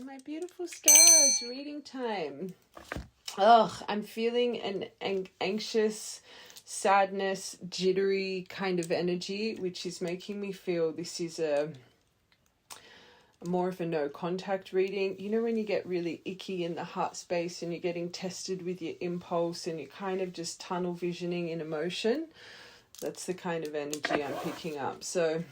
My beautiful stars, reading time. I'm feeling an anxious, sadness, jittery kind of energy, which is making me feel this is a more of a no contact reading. You know, when you get really icky in the heart space and you're getting tested with your impulse and you're kind of just tunnel visioning in emotion. That's the kind of energy I'm picking up. So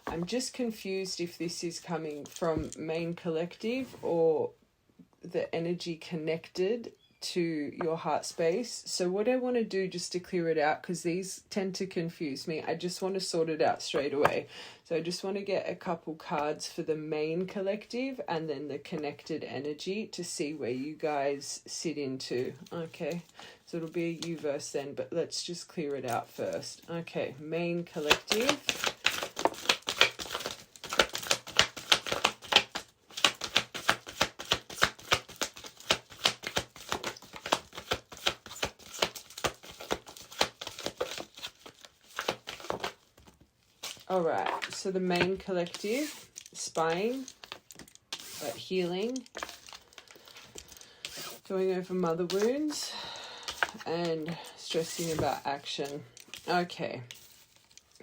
I'm just confused if this is coming from main collective or the energy connected to your heart space. So what I want to do, just to clear it out, because these tend to confuse me, I just want to sort it out straight away. So I just want to get a couple cards for the main collective and then the connected energy to see where you guys sit into. Okay, so it'll be a universe then, but let's just clear it out first. Okay, main collective. All right, so the main collective, spying, healing, going over mother wounds, and stressing about action. Okay,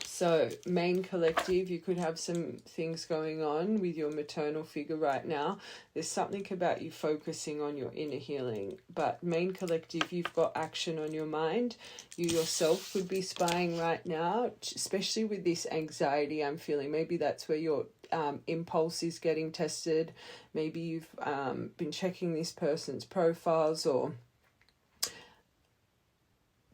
so main collective, you could have some things going on with your maternal figure right now. There's something about you focusing on your inner healing, but main collective, you've got action on your mind. You yourself could be spying right now, especially with this anxiety I'm feeling. Maybe that's where your impulse is getting tested. Maybe you've been checking this person's profiles, or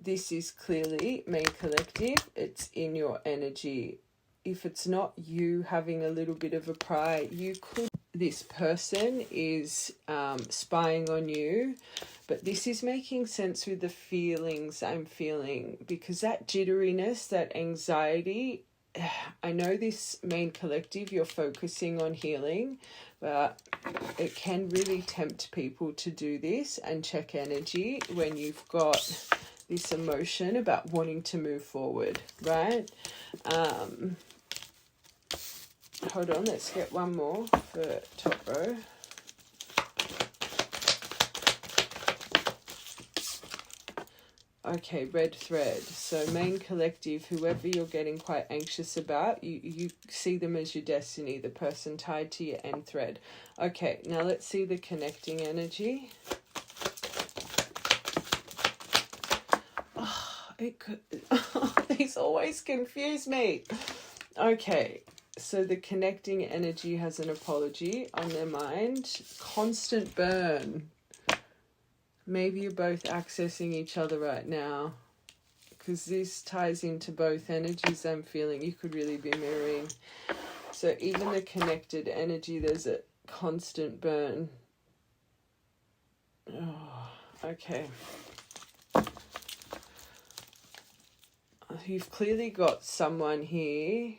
this is clearly main collective. It's in your energy. If it's not you having a little bit of a pry, you could, this person is spying on you, but this is making sense with the feelings I'm feeling, because that jitteriness, that anxiety, I know this main collective, you're focusing on healing, but it can really tempt people to do this and check energy when you've got this emotion about wanting to move forward, right? Hold on, let's get one more for top row. Okay, red thread. So main collective, whoever you're getting quite anxious about, you see them as your destiny, the person tied to your end thread. Okay, now let's see the connecting energy. These always confuse me. Okay, so the connecting energy has an apology on their mind. Constant burn. Maybe you're both accessing each other right now, because this ties into both energies I'm feeling. You could really be mirroring. So even the connected energy, there's a constant burn. Oh, okay. You've clearly got someone here,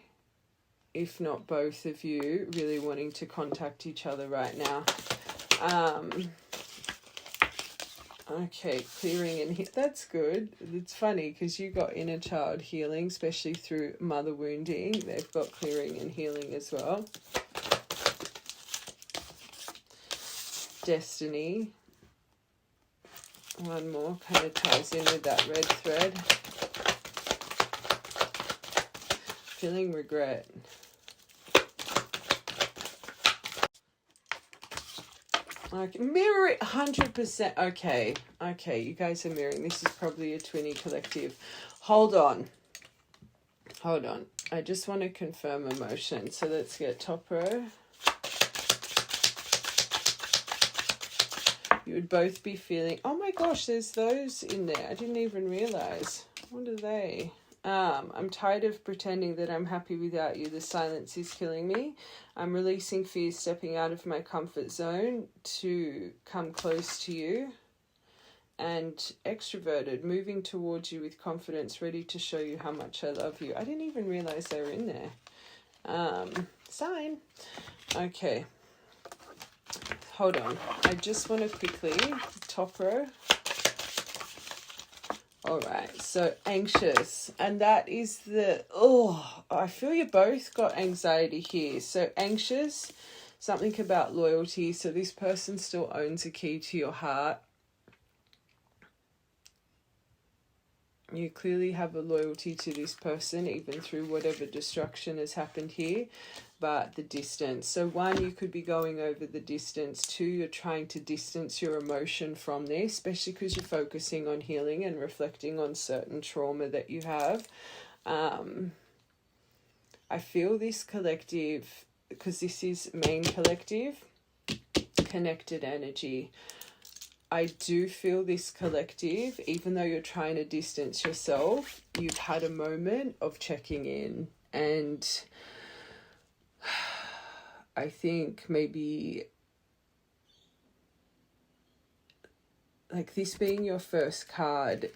if not both of you, really wanting to contact each other right now. Okay, clearing and that's good. It's funny because you got inner child healing, especially through mother wounding. They've got clearing and healing as well. Destiny. One more kind of ties in with that red thread. Feeling regret. Okay, mirror it 100%. Okay, you guys are mirroring. This is probably a twinny collective. Hold on. I just want to confirm emotion. So let's get top row. You would both be feeling, oh my gosh, there's those in there. I didn't even realize. What are they? I'm tired of pretending that I'm happy without you. The silence is killing me. I'm releasing fear, stepping out of my comfort zone to come close to you. And extroverted, moving towards you with confidence, ready to show you how much I love you. I didn't even realize they were in there. Sign. Okay. Hold on. I just want to quickly, top row. All right, so anxious, and that is the, I feel you both got anxiety here. So anxious, something about loyalty. So this person still owns a key to your heart. You clearly have a loyalty to this person, even through whatever destruction has happened here. But the distance. So one, you could be going over the distance. Two, you're trying to distance your emotion from this, especially because you're focusing on healing and reflecting on certain trauma that you have. I feel this collective, because this is main collective, connected energy. I do feel this collective, even though you're trying to distance yourself, you've had a moment of checking in. And I think maybe like this being your first card,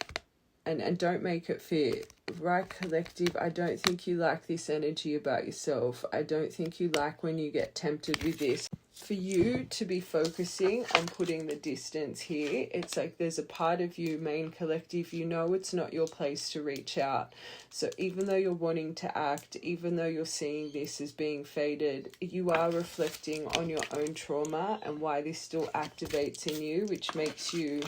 and don't make it fit, right collective, I don't think you like this energy about yourself. I don't think you like when you get tempted with this. For you to be focusing on putting the distance here, it's like there's a part of you, main collective, you know it's not your place to reach out. So even though you're wanting to act, even though you're seeing this as being faded, you are reflecting on your own trauma and why this still activates in you, which makes you...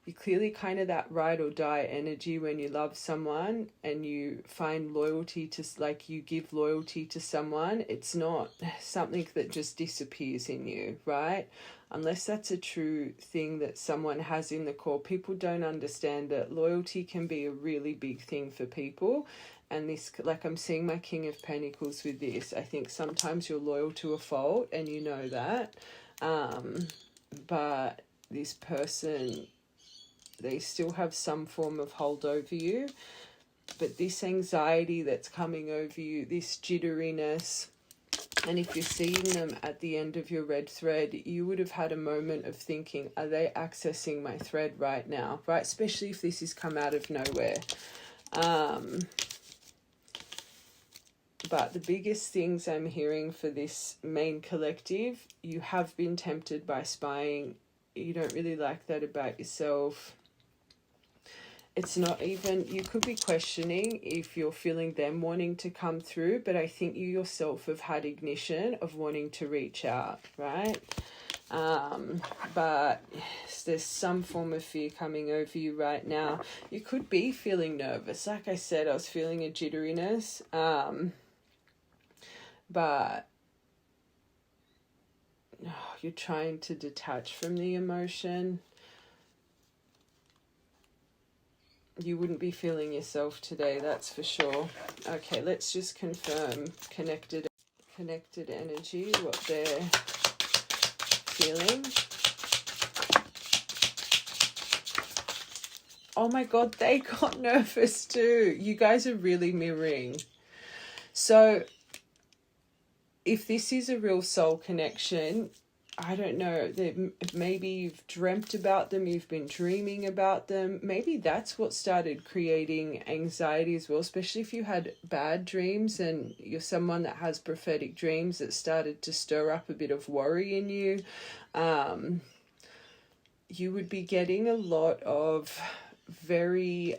You're clearly kind of that ride or die energy when you love someone and you find loyalty to, like you give loyalty to someone. It's not something that just disappears in you, right? Unless that's a true thing that someone has in the core. People don't understand that loyalty can be a really big thing for people. And this, like I'm seeing my King of Pentacles with this. I think sometimes you're loyal to a fault and you know that. But this person... they still have some form of hold over you, but this anxiety that's coming over you, this jitteriness, and if you're seeing them at the end of your red thread, you would have had a moment of thinking, are they accessing my thread right now, right? Especially if this has come out of nowhere. But the biggest things I'm hearing for this main collective, you have been tempted by spying. You don't really like that about yourself. It's not even, you could be questioning if you're feeling them wanting to come through, but I think you yourself have had ignition of wanting to reach out, right? But there's some form of fear coming over you right now. You could be feeling nervous. Like I said, I was feeling a jitteriness, but you're trying to detach from the emotion. You wouldn't be feeling yourself today, that's for sure. Okay, let's just confirm connected energy, what they're feeling. Oh my God, they got nervous too. You guys are really mirroring. So if this is a real soul connection, I don't know, maybe you've dreamt about them, you've been dreaming about them. Maybe that's what started creating anxiety as well, especially if you had bad dreams and you're someone that has prophetic dreams that started to stir up a bit of worry in you. You would be getting a lot of very...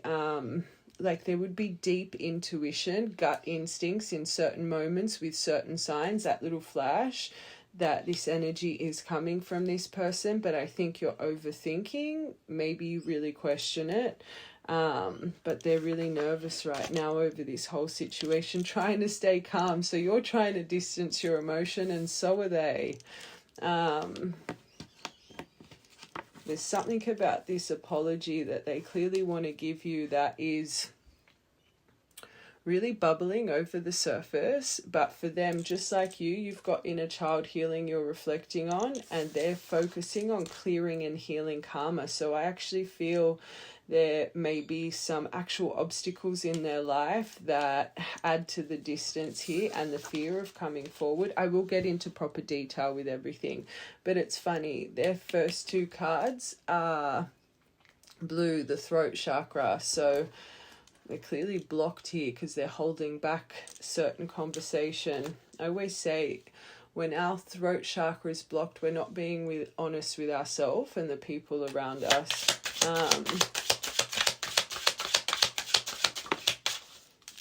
like there would be deep intuition, gut instincts in certain moments with certain signs, that little flash that this energy is coming from this person, but I think you're overthinking. Maybe you really question it. But they're really nervous right now over this whole situation, trying to stay calm. So you're trying to distance your emotion and so are they. There's something about this apology that they clearly want to give you that is really bubbling over the surface, but for them, just like you, you've got inner child healing you're reflecting on, and they're focusing on clearing and healing karma. So I actually feel there may be some actual obstacles in their life that add to the distance here and the fear of coming forward. I will get into proper detail with everything, but it's funny, their first two cards are blue, the throat chakra. So they're clearly blocked here because they're holding back certain conversation. I always say when our throat chakra is blocked, we're not being honest with ourselves and the people around us.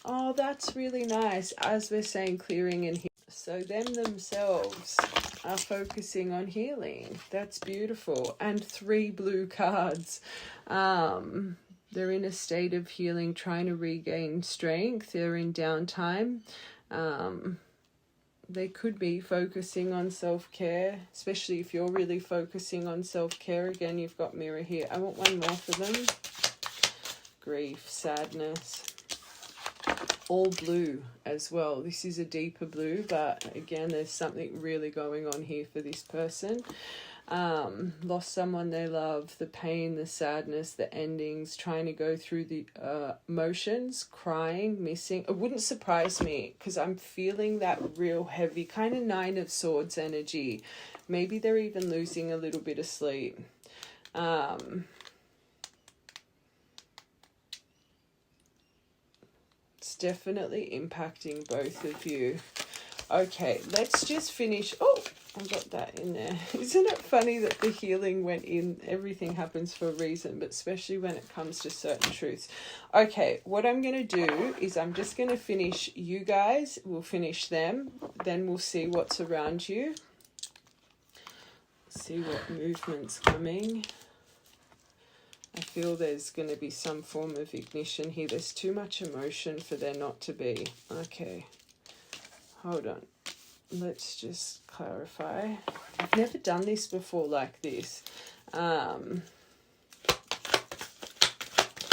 Oh, that's really nice. As we're saying, clearing and healing. So them themselves are focusing on healing. That's beautiful. And 3 blue cards. They're in a state of healing, trying to regain strength. They're in downtime. They could be focusing on self-care, especially if you're really focusing on self-care. Again, you've got mirror here. I want one more for them. Grief, sadness. All blue as well. This is a deeper blue, but again, there's something really going on here for this person. Lost someone they love, the pain, the sadness, the endings, trying to go through the emotions, crying, missing. It wouldn't surprise me because I'm feeling that real heavy kind of 9 of Swords energy. Maybe they're even losing a little bit of sleep. It's definitely impacting both of you. Okay, let's just finish. Oh, I got that in there. Isn't it funny that the healing went in? Everything happens for a reason, but especially when it comes to certain truths. Okay, what I'm going to do is I'm just going to finish you guys. We'll finish them. Then we'll see what's around you. See what movement's coming. I feel there's going to be some form of ignition here. There's too much emotion for there not to be. Okay. Hold on. Let's just clarify. I've never done this before like this. All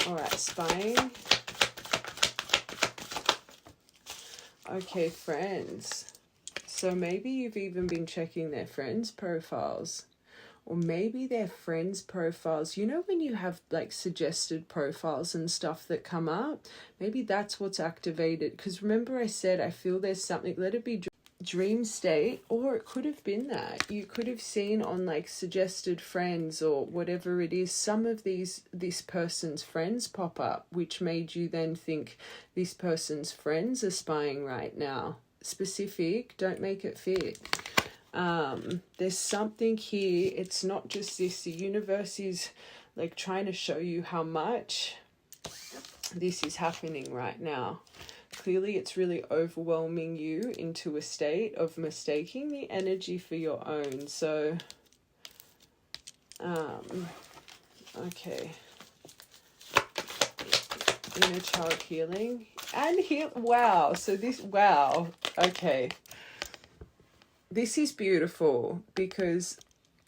right, spying. Okay, friends. So maybe you've even been checking their friends' profiles. Or maybe their friends' profiles. You know when you have like suggested profiles and stuff that come up? Maybe that's what's activated. Because remember I said I feel there's something. Let it be dream state. Or it could have been that. You could have seen on like suggested friends or whatever it is. Some of this person's friends pop up. Which made you then think this person's friends are spying right now. Specific. Don't make it fit. There's something here. It's not just this. The universe is like trying to show you how much this is happening right now. Clearly it's really overwhelming you into a state of mistaking the energy for your own. So okay, inner child healing and heal. Wow. So this, wow. Okay, this is beautiful because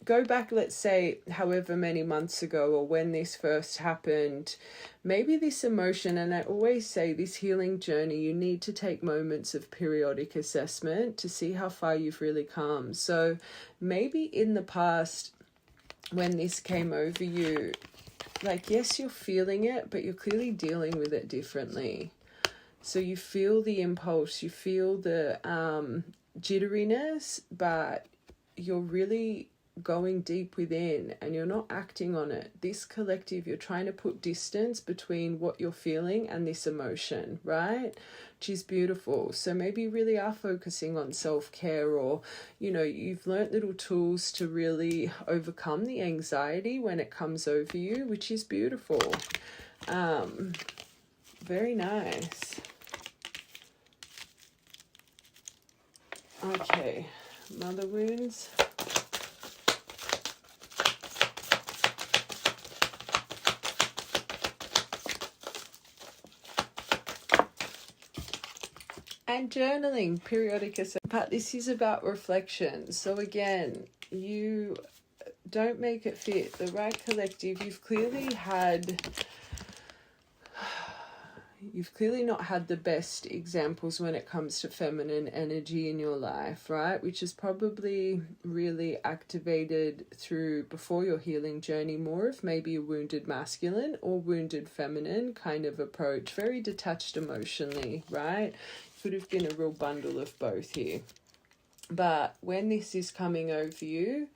go back, let's say, however many months ago or when this first happened, maybe this emotion, and I always say this healing journey, you need to take moments of periodic assessment to see how far you've really come. So maybe in the past when this came over you, like, yes, you're feeling it, but you're clearly dealing with it differently. So you feel the impulse, you feel the jitteriness, but you're really going deep within and you're not acting on it. This collective, you're trying to put distance between what you're feeling and this emotion, right? Which is beautiful. So maybe you really are focusing on self-care, or you know, you've learnt little tools to really overcome the anxiety when it comes over you, which is beautiful. Very nice. Okay, mother wounds. And journaling, periodic assessment. But this is about reflection. So again, you don't make it fit. The right collective, you've clearly not had the best examples when it comes to feminine energy in your life, right? Which is probably really activated through, before your healing journey, more of maybe a wounded masculine or wounded feminine kind of approach. Very detached emotionally, right? Could have been a real bundle of both here. But when this is coming over you,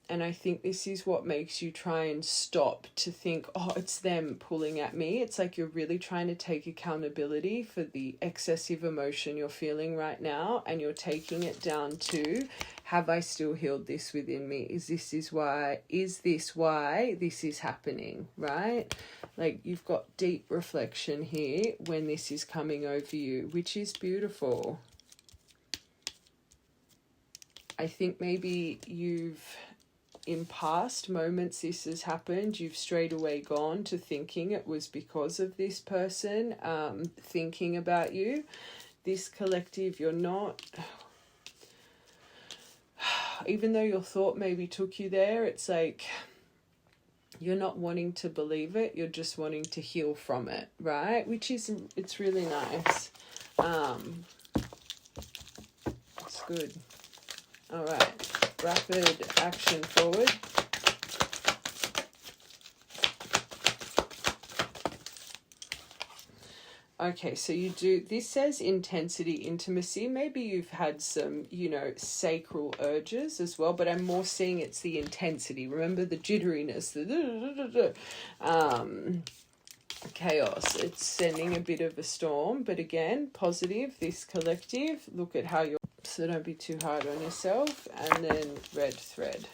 And I think this is what makes you try and stop to think, oh, it's them pulling at me. It's like you're really trying to take accountability for the excessive emotion you're feeling right now, and you're taking it down to, have I still healed this within me? Is this why this is happening, right? Like, you've got deep reflection here when this is coming over you, which is beautiful. I think maybe in past moments this has happened, you've straight away gone to thinking it was because of this person thinking about you. This collective, you're not, even though your thought maybe took you there, it's like you're not wanting to believe it, you're just wanting to heal from it, right? Which is, it's really nice. It's good. All right. Rapid action forward. Okay, so this says intensity, intimacy. Maybe you've had some, sacral urges as well, but I'm more seeing it's the intensity. Remember the jitteriness, the chaos. It's sending a bit of a storm, but again, positive, this collective. Look at how you're, so don't be too hard on yourself. And then red thread.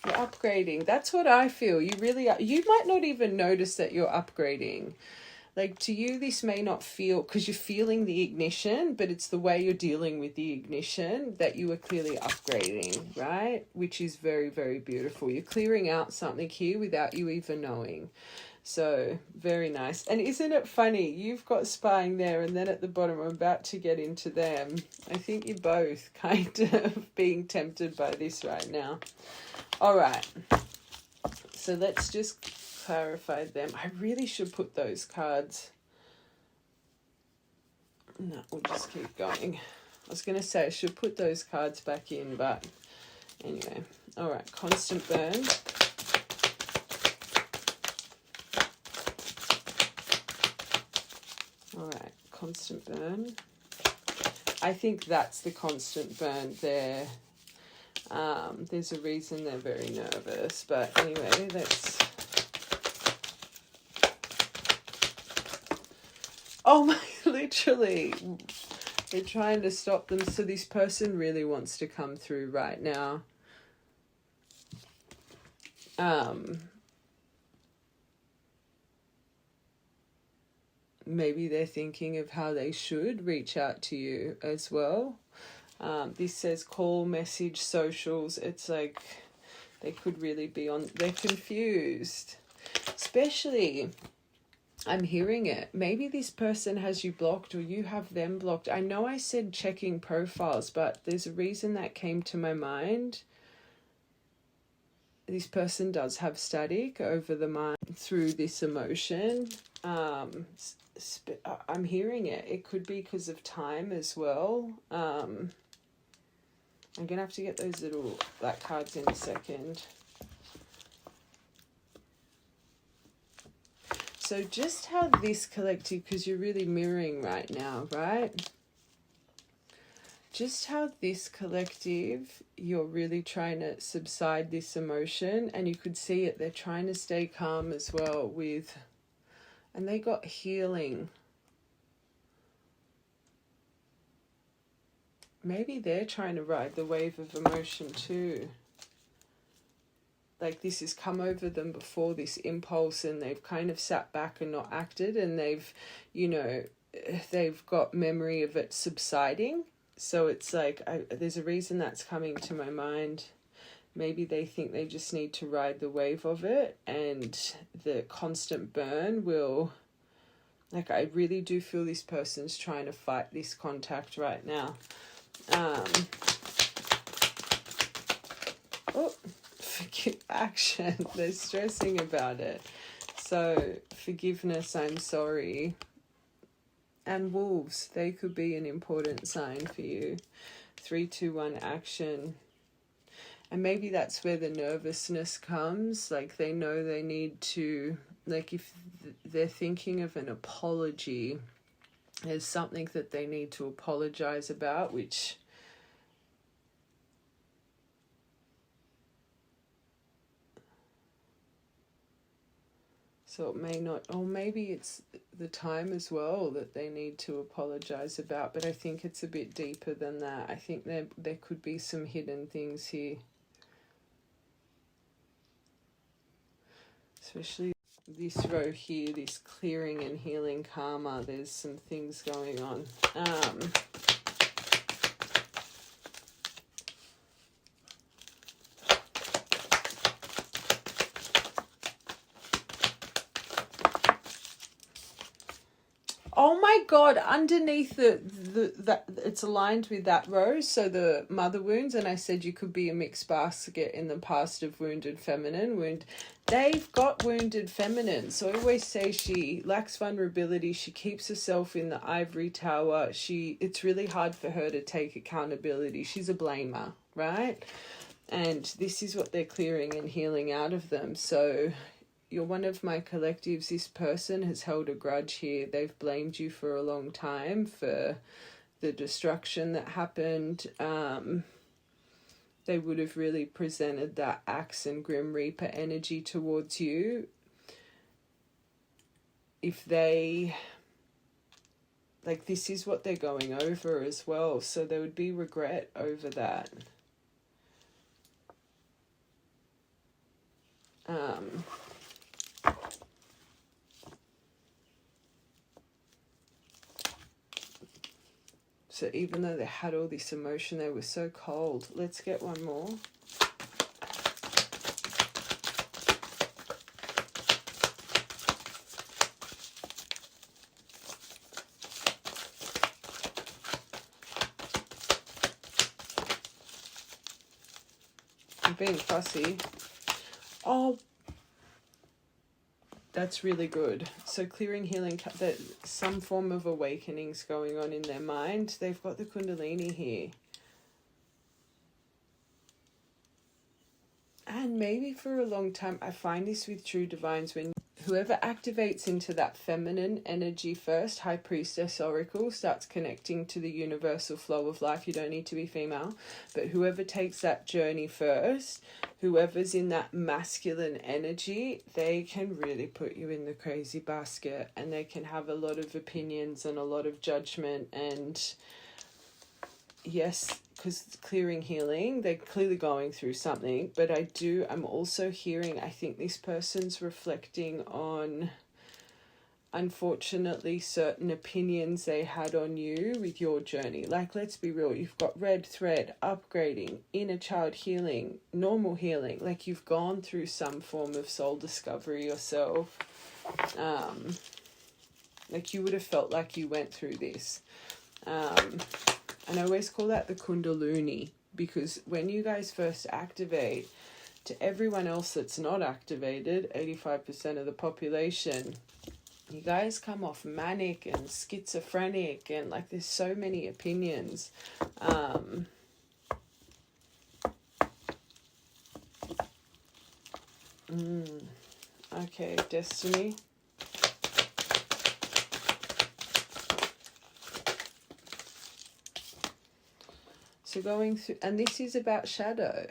You're upgrading. That's what I feel. You really are. You might not even notice that you're upgrading. Like, to you, this may not feel, because you're feeling the ignition, but it's the way you're dealing with the ignition that you are clearly upgrading, right? Which is very, very beautiful. You're clearing out something here without you even knowing. So, very nice. And isn't it funny? You've got spying there, and then at the bottom, I'm about to get into them. I think you're both kind of being tempted by this right now. All right. So, let's just clarify them. I really should put those cards. No, we'll just keep going. I was going to say I should put those cards back in, but anyway. All right, constant burn. All right, constant burn. I think that's the constant burn there. There's a reason they're very nervous, but anyway, let's... Oh my, literally, they're trying to stop them. So this person really wants to come through right now. Maybe they're thinking of how they should reach out to you as well. This says call, message, socials. It's like they could really be they're confused. Especially, I'm hearing it. Maybe this person has you blocked or you have them blocked. I know I said checking profiles, but there's a reason that came to my mind. This person does have static over the mind through this emotion. I'm hearing it. It could be because of time as well. I'm going to have to get those little black cards in a second. So just how this collective, because you're really mirroring right now, right? Just how this collective, you're really trying to subside this emotion, and you could see it. They're trying to stay calm as well with, and they got healing. Maybe they're trying to ride the wave of emotion too. Like this has come over them before, this impulse, and they've kind of sat back and not acted, and they've, they've got memory of it subsiding. So it's like, there's a reason that's coming to my mind. Maybe they think they just need to ride the wave of it, and the constant burn will, like, I really do feel this person's trying to fight this contact right now. Action. They're stressing about it. So forgiveness, I'm sorry. And wolves, they could be an important sign for you. 3, 2, 1, action. And maybe that's where the nervousness comes. Like they know they need to, like if they're thinking of an apology, There's something that they need to apologize about, which so it may not, or maybe it's the time as well that they need to apologize about, but I think it's a bit deeper than that. I think there could be some hidden things here. Especially this row here, this clearing and healing karma, there's some things going on. Oh my God, underneath that it's aligned with that row, so the mother wounds, and I said you could be a mixed basket in the past of wounded feminine wound. They've got wounded feminine. So I always say she lacks vulnerability, she keeps herself in the ivory tower. It's really hard for her to take accountability. She's a blamer, right? And this is what they're clearing and healing out of them. So you're one of my collectives. This person has held a grudge here. They've blamed you for a long time for the destruction that happened. They would have really presented that axe and grim reaper energy towards you if they, like, this is what they're going over as well. So there would be regret over that. So even though they had all this emotion, they were so cold. Let's get one more. I'm being fussy. Oh, that's really good. So clearing, healing, that some form of awakening's going on in their mind. They've got the Kundalini here. And maybe for a long time, I find this with true divines, when whoever activates into that feminine energy first, High Priestess Oracle, starts connecting to the universal flow of life. You don't need to be female, but whoever takes that journey first, whoever's in that masculine energy, they can really put you in the crazy basket, and they can have a lot of opinions and a lot of judgment. And yes, because clearing, healing, they're clearly going through something, but I'm also hearing, I think this person's reflecting on, unfortunately, certain opinions they had on you with your journey. Like, let's be real, you've got red thread, upgrading, inner child healing, normal healing. Like, you've gone through some form of soul discovery yourself. Like, you would have felt like you went through this. And I always call that the Kundalini, because when you guys first activate, to everyone else that's not activated, 85% of the population, you guys come off manic and schizophrenic, and like there's so many opinions. Okay, Destiny. So going through, and this is about shadow.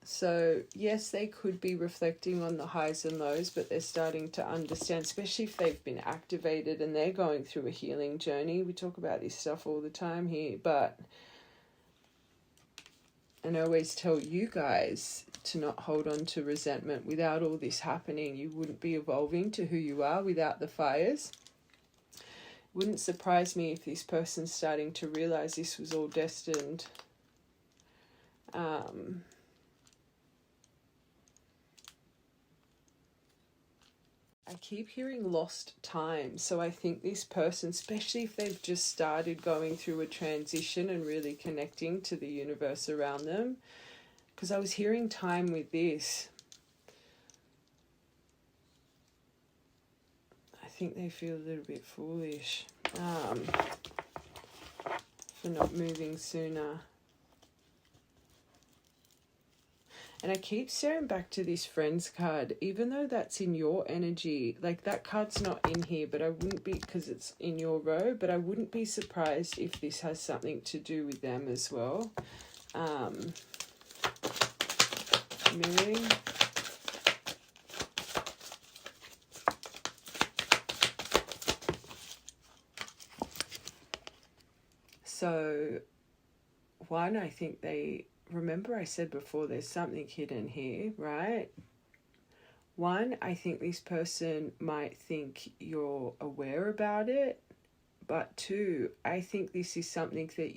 So yes, they could be reflecting on the highs and lows, but they're starting to understand, especially if they've been activated and they're going through a healing journey. We talk about this stuff all the time here, and I always tell you guys to not hold on to resentment. Without all this happening, you wouldn't be evolving to who you are without the fires. Wouldn't surprise me if this person's starting to realize this was all destined. I keep hearing lost time. So I think this person, especially if they've just started going through a transition and really connecting to the universe around them, because I was hearing time with this. I think they feel a little bit foolish for not moving sooner. And I keep staring back to this friends card, even though that's in your energy. Like, that card's not in here, but I wouldn't be, because it's in your row, but I wouldn't be surprised if this has something to do with them as well. Mirroring. So, one, I think remember I said before there's something hidden here, right? One, I think this person might think you're aware about it. But two, I think this is something that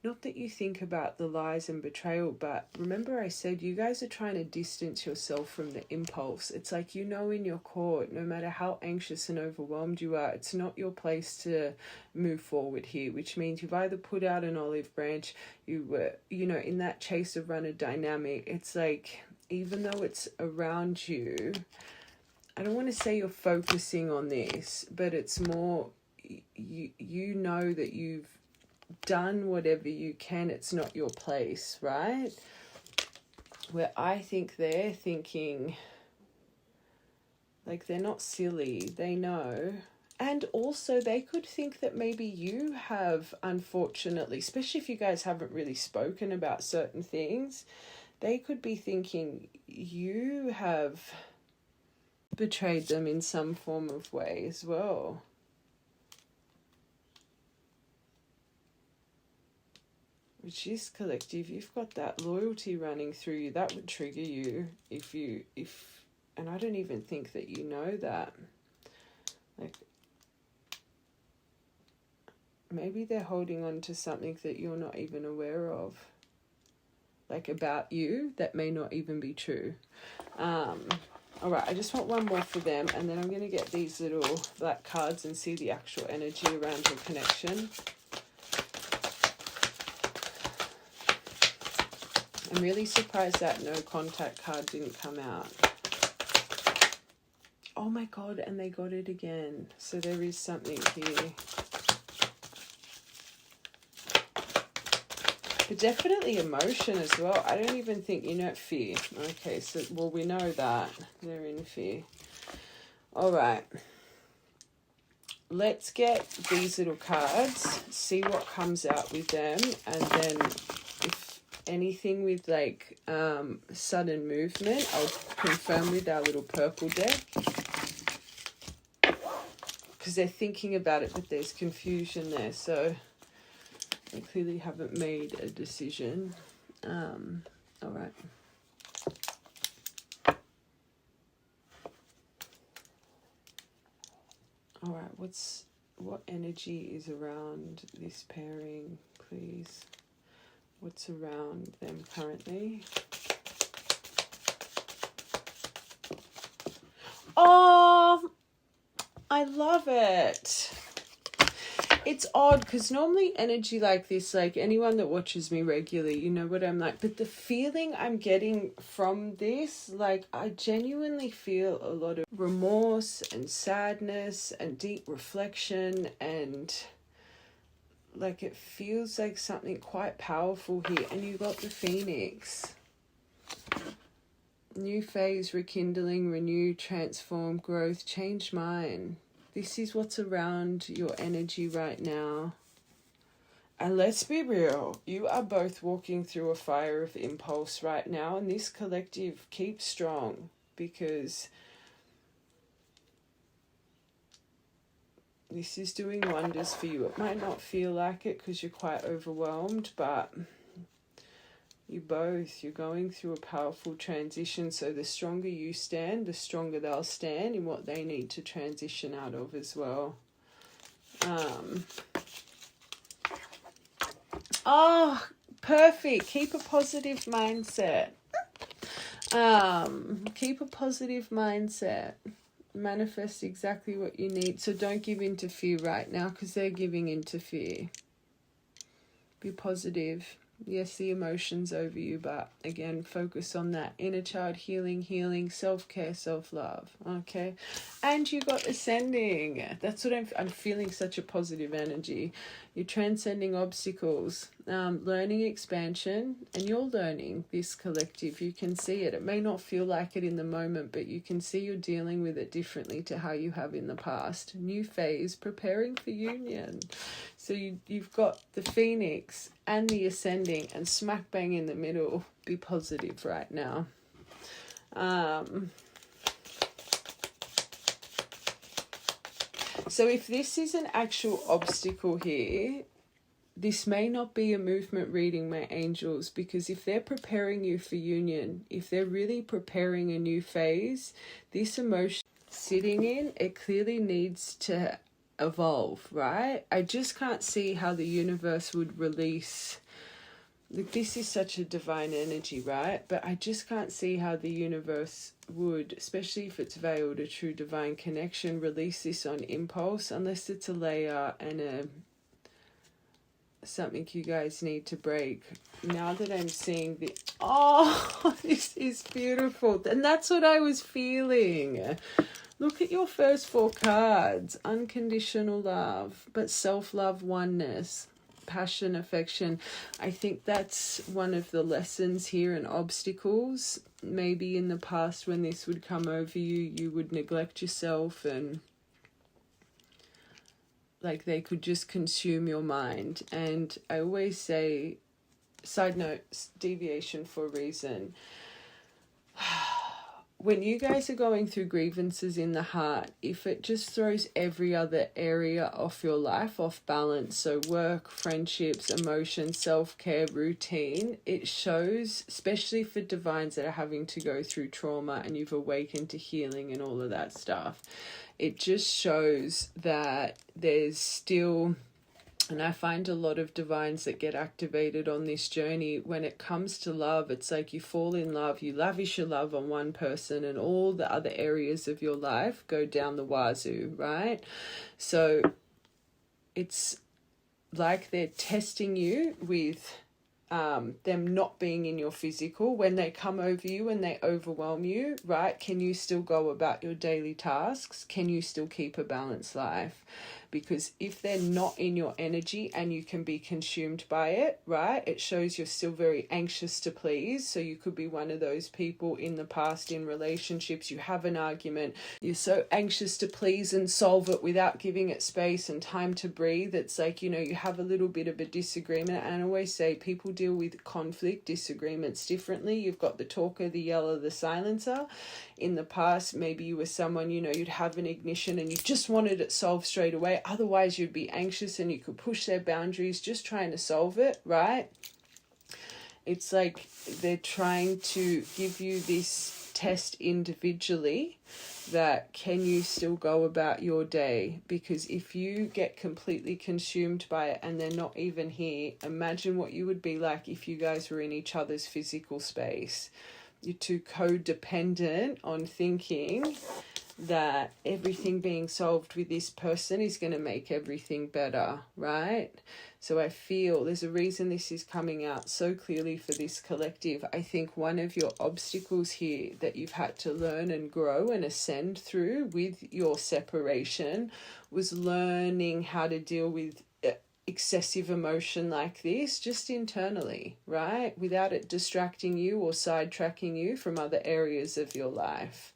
not that you think about the lies and betrayal, but remember I said you guys are trying to distance yourself from the impulse. It's like, in your core, no matter how anxious and overwhelmed you are, it's not your place to move forward here, which means you've either put out an olive branch, you were, in that chase of runner dynamic. It's like, even though it's around you, I don't want to say you're focusing on this, but it's more, you know that you've done whatever you can. It's not your place, right? Where I think they're thinking, like, they're not silly, they know. And also they could think that maybe you have, unfortunately, especially if you guys haven't really spoken about certain things, they could be thinking you have betrayed them in some form of way as well. Which is collective. You've got that loyalty running through you. That would trigger you and I don't even think that you know that. Like, maybe they're holding on to something that you're not even aware of. Like, about you, that may not even be true. All right, I just want one more for them, and then I'm going to get these little black cards and see the actual energy around your connection. I'm really surprised that no contact card didn't come out. Oh my God, and they got it again. So there is something here. But definitely emotion as well. I don't even think, fear. Okay, so, well, we know that. They're in fear. All right. Let's get these little cards, see what comes out with them, and then if anything with, like, sudden movement, I'll confirm with our little purple deck. Because they're thinking about it, but there's confusion there, so they clearly haven't made a decision. All right. All right, what energy is around this pairing, please? What's around them currently? Oh, I love it. It's odd because normally energy like this, like anyone that watches me regularly, you know what I'm like. But the feeling I'm getting from this, like, I genuinely feel a lot of remorse and sadness and deep reflection, and like it feels like something quite powerful here. And you got the Phoenix. New phase, rekindling, renew, transform, growth, change mind. This is what's around your energy right now. And let's be real, you are both walking through a fire of impulse right now, and this collective, keep strong, because this is doing wonders for you. It might not feel like it because you're quite overwhelmed, but you're going through a powerful transition. So the stronger you stand, the stronger they'll stand in what they need to transition out of as well. Oh, perfect. Keep a positive mindset. Keep a positive mindset. Manifest exactly what you need. So don't give in to fear right now, because they're giving in to fear. Be positive. Yes, the emotions over you, but again, focus on that inner child healing, self-care, self-love. Okay, and you got ascending. That's what I'm feeling, such a positive energy. You're transcending obstacles. learning expansion, and you're learning this collective. You can see it. It may not feel like it in the moment, but you can see you're dealing with it differently to how you have in the past. New phase, preparing for union. So you've got the Phoenix and the Ascending, and smack bang in the middle. Be positive right now. So if this is an actual obstacle here, this may not be a movement reading, my angels, because if they're preparing you for union, if they're really preparing a new phase, this emotion sitting in, it clearly needs to evolve, right? I just can't see how the universe would release. Like, this is such a divine energy, right? But I just can't see how the universe would, especially if it's veiled, a true divine connection, release this on impulse, unless it's a layer and something you guys need to break. Now that I'm seeing the... Oh, this is beautiful. And that's what I was feeling. Look at your first 4 cards. Unconditional love, but self-love, oneness, passion, affection. I think that's one of the lessons here, and obstacles. Maybe in the past when this would come over you, you would neglect yourself, and like they could just consume your mind. And I always say, side note, deviation for a reason. When you guys are going through grievances in the heart, if it just throws every other area of your life off balance, so work, friendships, emotions, self-care, routine, it shows, especially for divines that are having to go through trauma and you've awakened to healing and all of that stuff, it just shows that there's still... And I find a lot of divines that get activated on this journey, when it comes to love, it's like you fall in love, you lavish your love on one person, and all the other areas of your life go down the wazoo, right? So it's like they're testing you with them not being in your physical. When they come over you and they overwhelm you, right? Can you still go about your daily tasks? Can you still keep a balanced life? Because if they're not in your energy and you can be consumed by it, right, it shows you're still very anxious to please. So you could be one of those people in the past in relationships, you have an argument, you're so anxious to please and solve it without giving it space and time to breathe. It's like, you know, you have a little bit of a disagreement. And I always say people deal with conflict, disagreements differently. You've got the talker, the yeller, the silencer. In the past, maybe you were someone, you know, you'd have an ignition and you just wanted it solved straight away. Otherwise, you'd be anxious and you could push their boundaries just trying to solve it, right? It's like they're trying to give you this test individually, that can you still go about your day? Because if you get completely consumed by it and they're not even here, imagine what you would be like if you guys were in each other's physical space. You're too codependent on thinking that everything being solved with this person is going to make everything better, right? So I feel there's a reason this is coming out so clearly for this collective. I think one of your obstacles here that you've had to learn and grow and ascend through with your separation was learning how to deal with excessive emotion like this just internally, right? Without it distracting you or sidetracking you from other areas of your life.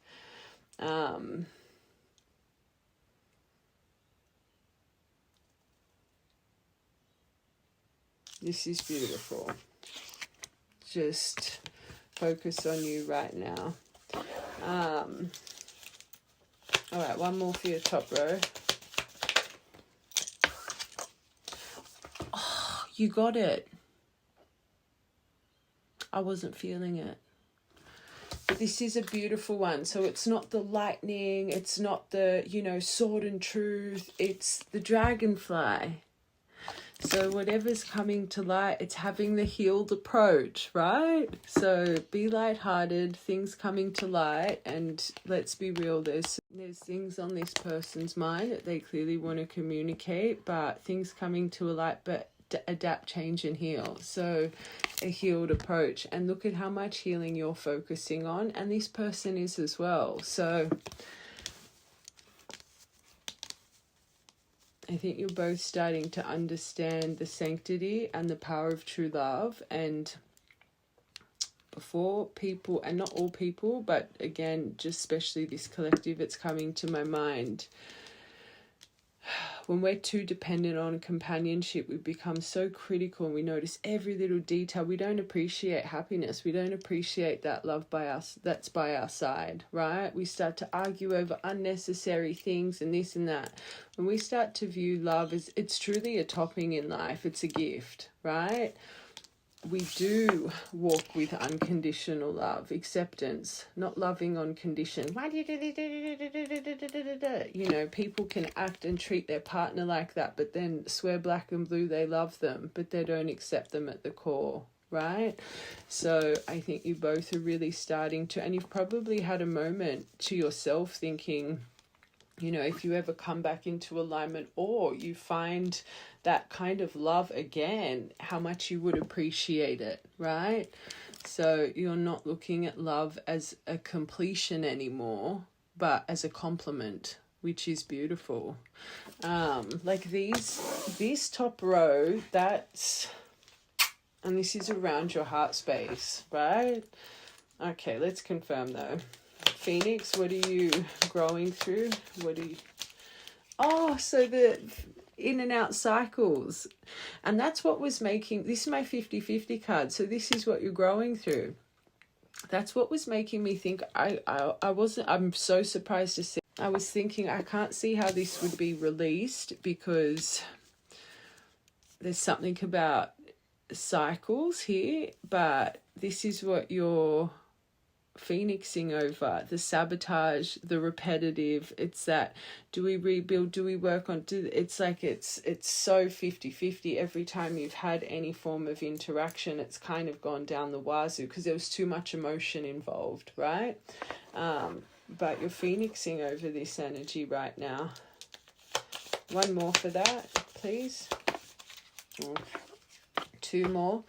This is beautiful. Just focus on you right now. All right, one more for your top row. Oh, you got it. I wasn't feeling it. But this is a beautiful one. So it's not the lightning, it's not the, you know, sword and truth, it's the dragonfly. So whatever's coming to light, it's having the healed approach, right? So be lighthearted, things coming to light, and let's be real, there's things on this person's mind that they clearly want to communicate, but things coming to a light, but adapt, change, and heal. So a healed approach. And look at how much healing you're focusing on, and this person is as well. So I think you're both starting to understand the sanctity and the power of true love. And before people, and not all people, but again, just especially this collective, it's coming to my mind. When we're too dependent on companionship, we become so critical and we notice every little detail. We don't appreciate happiness. We don't appreciate that love by us that's by our side, right? We start to argue over unnecessary things and this and that. When we start to view love as it's truly a topping in life, it's a gift, right? We do walk with unconditional love, acceptance, not loving on condition. Why do you do this? You know, people can act and treat their partner like that, but then swear black and blue they love them, but they don't accept them at the core, right? So I think you both are really starting to, and you've probably had a moment to yourself thinking, you know, if you ever come back into alignment or you find that kind of love again, how much you would appreciate it, right? So you're not looking at love as a completion anymore, but as a complement, which is beautiful. Like this top row, that's, and this is around your heart space, right? Okay, let's confirm though. Phoenix, what are you growing through? So the in and out cycles. And that's what was making, this is my 50-50 card. So this is what you're growing through. That's what was making me think, I'm so surprised to see. I was thinking, I can't see how this would be released because there's something about cycles here, but this is what you're phoenixing over, the sabotage, the repetitive. It's that, do we rebuild, do we work on, it's like it's so 50-50. Every time you've had any form of interaction, it's kind of gone down the wazoo because there was too much emotion involved, right? But you're phoenixing over this energy right now. One more for that, please. Two more.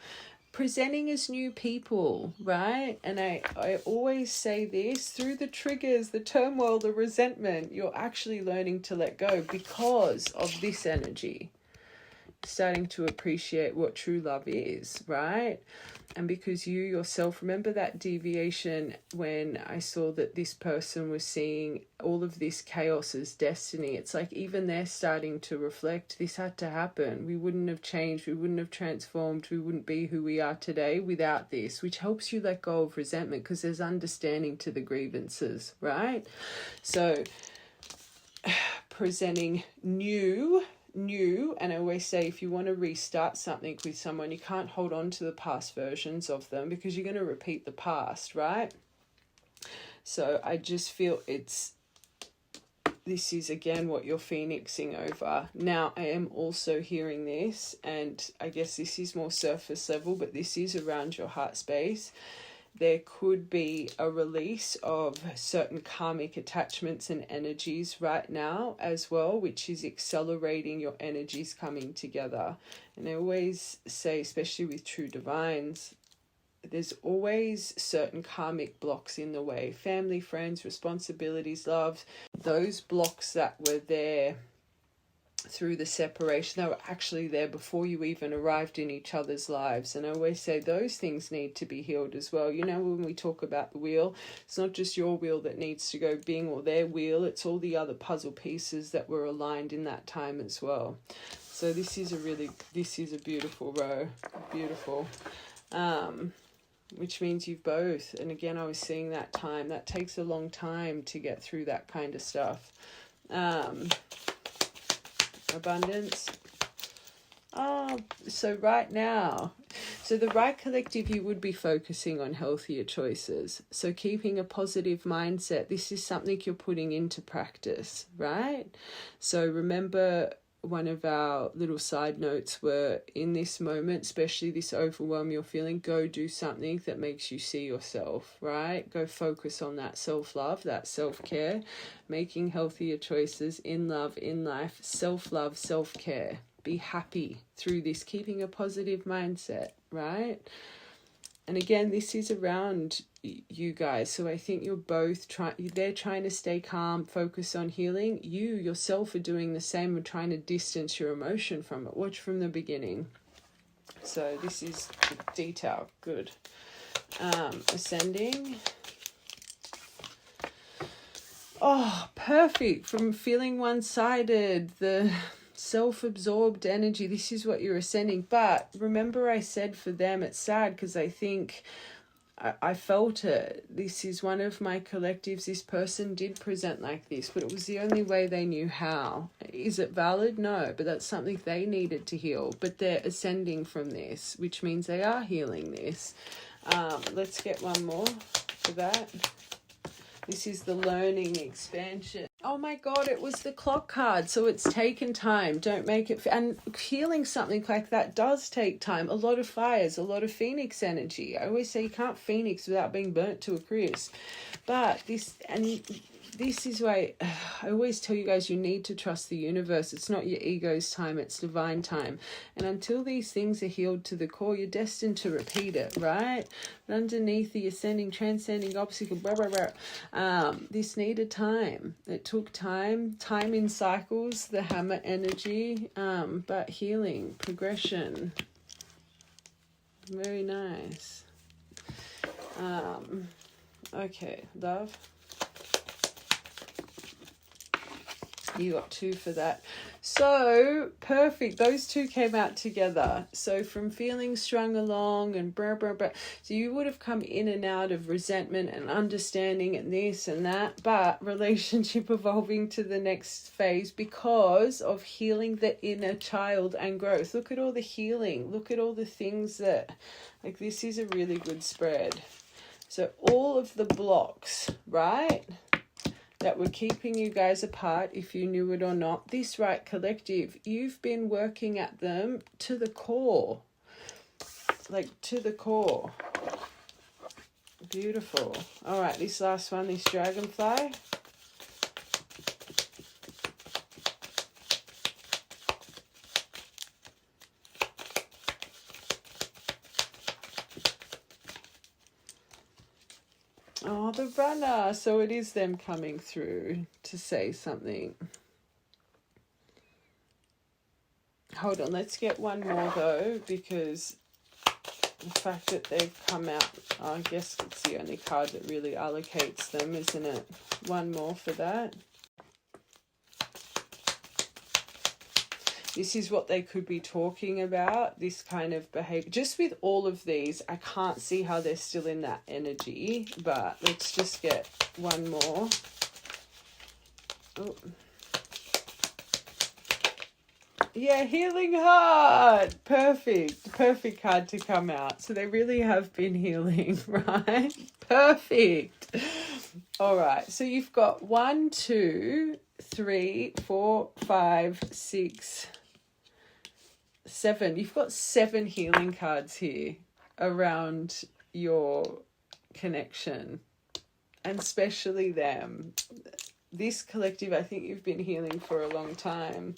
Presenting as new people, right? And I always say this, through the triggers, the turmoil, the resentment, you're actually learning to let go because of this energy. Starting to appreciate what true love is, right? And because you yourself, remember that deviation when I saw that this person was seeing all of this chaos as destiny. It's like even they're starting to reflect, this had to happen. We wouldn't have changed, we wouldn't have transformed, we wouldn't be who we are today without this, which helps you let go of resentment because there's understanding to the grievances, right? So presenting new, and I always say if you want to restart something with someone, you can't hold on to the past versions of them because you're going to repeat the past, right? So I just feel this is again what you're phoenixing over. Now I am also hearing this, and I guess this is more surface level, but this is around your heart space. There could be a release of certain karmic attachments and energies right now as well, which is accelerating your energies coming together. And I always say, especially with true divines, there's always certain karmic blocks in the way. Family, friends, responsibilities, love. Those blocks that were there through the separation, they were actually there before you even arrived in each other's lives. And I always say those things need to be healed as well. You know, when we talk about the wheel, it's not just your wheel that needs to go bing or their wheel, it's all the other puzzle pieces that were aligned in that time as well. So this is a beautiful row, beautiful. Which means you've both, and again I was seeing that time, that takes a long time to get through that kind of stuff. Abundance. So right now, so the right collective, you would be focusing on healthier choices. So keeping a positive mindset, this is something you're putting into practice, right? So remember, one of our little side notes were, in this moment, especially this overwhelm you're feeling, go do something that makes you see yourself, right? Go focus on that self-love, that self-care, making healthier choices in love, in life, self-love, self-care. Be happy through this, keeping a positive mindset, right? And again, this is around you guys. So I think you're both they're trying to stay calm, focus on healing. You yourself are doing the same and trying to distance your emotion from it. Watch from the beginning. So this is the detail. Good. Ascending. Oh, perfect. From feeling one-sided, the self-absorbed energy, this is what you're ascending. But remember I said for them it's sad because I think I felt it. This is one of my collectives. This person did present like this, but it was the only way they knew how. Is it valid? No, but that's something they needed to heal. But they're ascending from this, which means they are healing this. Let's get one more for that. This is the learning expansion. Oh my God, it was the clock card. So it's taken time. Don't make it... And healing something like that does take time. A lot of fires, a lot of phoenix energy. I always say you can't phoenix without being burnt to a crisp. But this is why I always tell you guys you need to trust the universe. It's not your ego's time, it's divine time. And until these things are healed to the core, you're destined to repeat it, right? But underneath the ascending, transcending, obstacle, blah, blah, blah. This needed time. It took time in cycles, the hammer energy, but healing, progression. Very nice. Okay, love. You got 2 for that. So perfect. Those two came out together. So from feeling strung along and blah, blah, blah. So you would have come in and out of resentment and understanding and this and that, but relationship evolving to the next phase because of healing the inner child and growth. Look at all the healing. Look at all the things that, like, this is a really good spread. So all of the blocks, right, that were keeping you guys apart, if you knew it or not, this right collective, you've been working at them to the core, like to the core. Beautiful. All right, this last one, this dragonfly. Oh, the runner. So it is them coming through to say something. Hold on, let's get one more though, because the fact that they've come out, I guess it's the only card that really allocates them, isn't it? One more for that. This is what they could be talking about, this kind of behavior. Just with all of these, I can't see how they're still in that energy, but let's just get one more. Oh. Yeah, healing heart. Perfect. Perfect card to come out. So they really have been healing, right? Perfect. All right. So you've got 1, 2, 3, 4, 5, 6, 7. You've got 7 healing cards here around your connection, and especially them. This collective, I think you've been healing for a long time.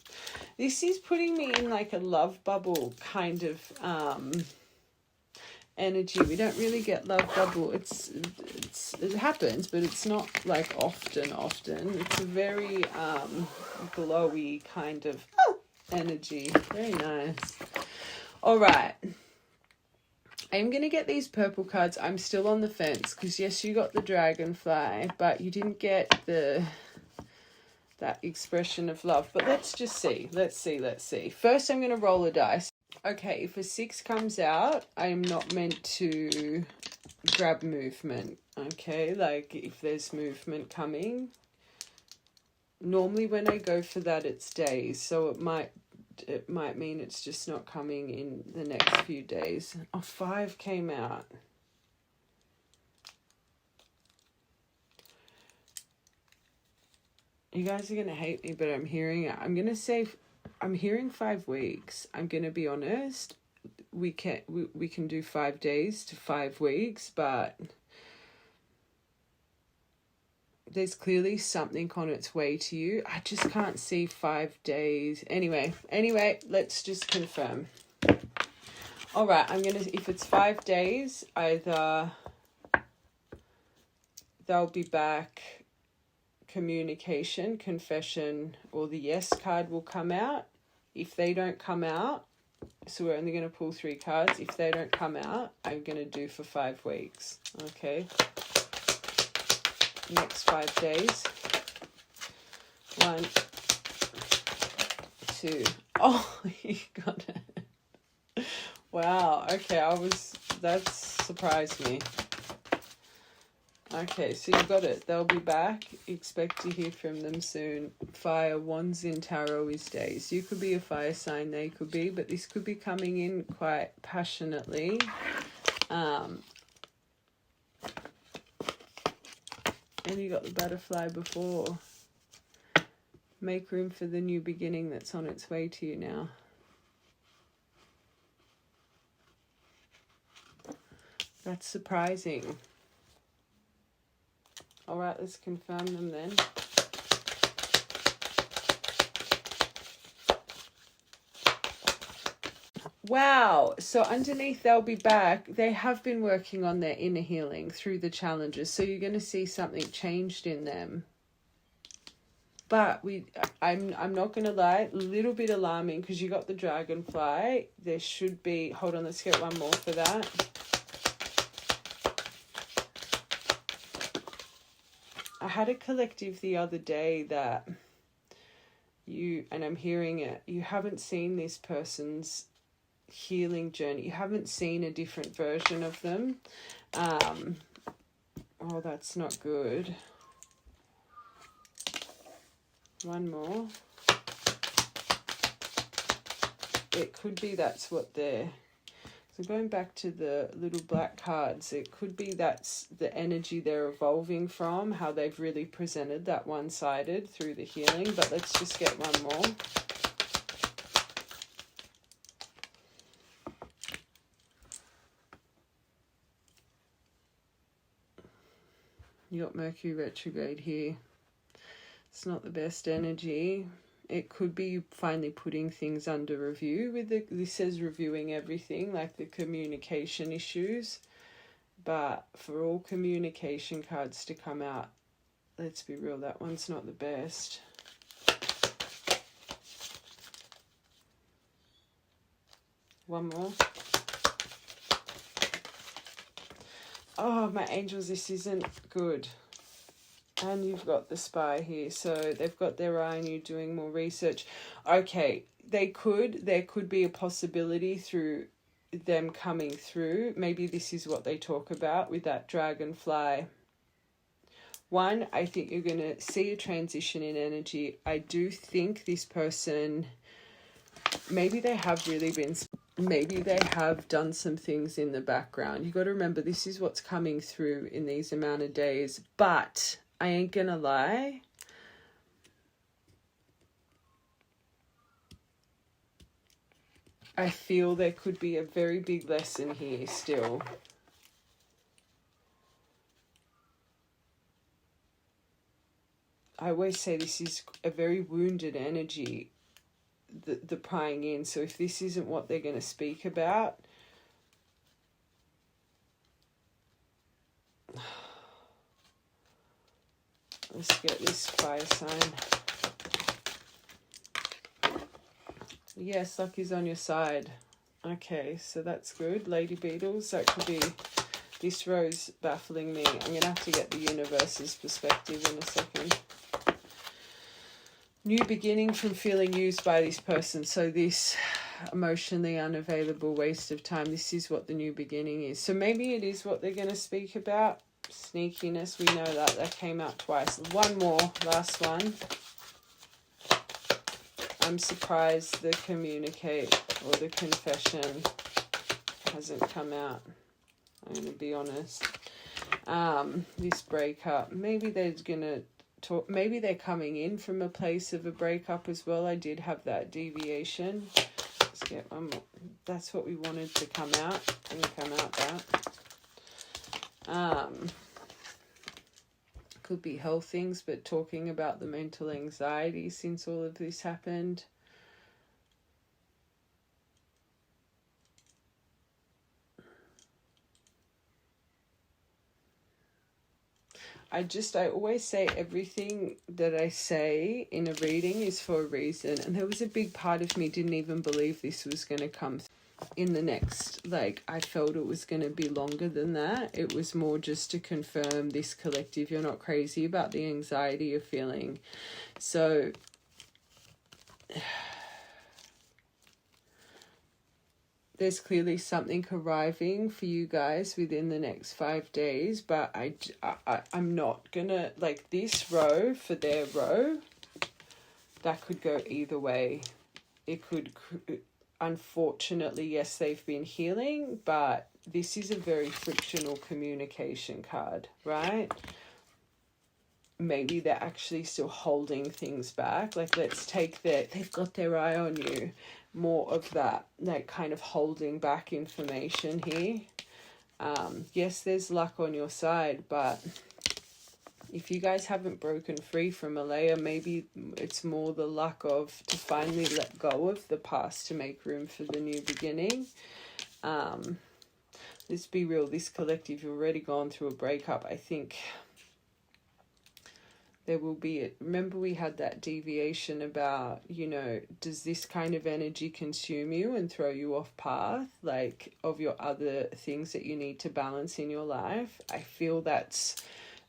This is putting me in like a love bubble kind of energy. We don't really get love bubble. It happens, but it's not like often. It's a very glowy kind of energy. Very nice. All right. I'm going to get these purple cards. I'm still on the fence because, yes, you got the dragonfly, but you didn't get that expression of love. But let's just see. Let's see. First, I'm going to roll a dice. Okay, if a 6 comes out, I'm not meant to grab movement. Okay, like if there's movement coming. Normally when I go for that, it's days. So it might mean it's just not coming in the next few days. Oh, 5 came out. You guys are going to hate me, but I'm hearing it. I'm going to say, I'm hearing 5 weeks. I'm going to be honest. We can do 5 days to 5 weeks, but there's clearly something on its way to you. I just can't see 5 days. Anyway, let's just confirm. All right, if it's 5 days, either they'll be back, communication, confession, or the yes card will come out. If they don't come out, so we're only going to pull 3 cards. If they don't come out, I'm going to do for 5 weeks. Okay. Next 5 days. 1, 2. Oh, you got it. Wow. Okay, that surprised me. Okay, so you got it. They'll be back. Expect to hear from them soon. Fire, wands in tarot is days. You could be a fire sign, they could be, but this could be coming in quite passionately. And you got the butterfly before. Make room for the new beginning that's on its way to you now. That's surprising. All right, let's confirm them then. Wow. So underneath, they'll be back. They have been working on their inner healing through the challenges. So you're going to see something changed in them. But I'm not going to lie, a little bit alarming because you got the dragonfly. There should be, hold on, let's get one more for that. I had a collective the other day that and I'm hearing it, you haven't seen this person's healing journey. You haven't seen a different version of them. Oh, that's not good. One more. It could be that's what they're... So going back to the little black cards, it could be that's the energy they're evolving from, how they've really presented that one-sided through the healing. But let's just get one more. You got Mercury retrograde here. It's not the best energy. It could be finally putting things under review with this says reviewing everything, like the communication issues. But for all communication cards to come out, let's be real, that one's not the best. One more. Oh, my angels, this isn't good. And you've got the spy here. So they've got their eye on you doing more research. Okay, there could be a possibility through them coming through. Maybe this is what they talk about with that dragonfly. One, I think you're going to see a transition in energy. I do think this person, maybe they have done some things in the background. You got to remember, this is what's coming through in these amount of days. But I ain't gonna lie, I feel there could be a very big lesson here still. I always say this is a very wounded energy, the prying in. So if this isn't what they're going to speak about, let's get this fire sign. Yes, luck is on your side. Okay, so that's good. Lady Beetles, that could be this rose baffling me. I'm going to have to get the universe's perspective in a second. New beginning from feeling used by this person. So this emotionally unavailable waste of time, this is what the new beginning is. So maybe it is what they're going to speak about. Sneakiness, we know that came out twice. One more, last one. I'm surprised the communicate or the confession hasn't come out. I'm going to be honest. This breakup, maybe they're going to talk, maybe they're coming in from a place of a breakup as well. I did have that deviation. Let's get one more. That's what we wanted to come out. Didn't come out that. Could be health things, but talking about the mental anxiety since all of this happened. I always say everything that I say in a reading is for a reason. And there was a big part of me didn't even believe this was going to come in the next, like, I felt it was going to be longer than that. It was more just to confirm this collective, you're not crazy about the anxiety you're feeling. So there's clearly something arriving for you guys within the next 5 days, but I'm not gonna, like, this row for their row, that could go either way. It could, unfortunately, yes, they've been healing, but this is a very frictional communication card, right? Maybe they're actually still holding things back. Like, let's take they've got their eye on you. More of that, like, kind of holding back information here. Yes, there's luck on your side, but if you guys haven't broken free from Alea, maybe it's more the luck of to finally let go of the past to make room for the new beginning. Let's be real, this collective, you've already gone through a breakup. I think there will be, remember we had that deviation about, you know, does this kind of energy consume you and throw you off path, like, of your other things that you need to balance in your life? I feel that's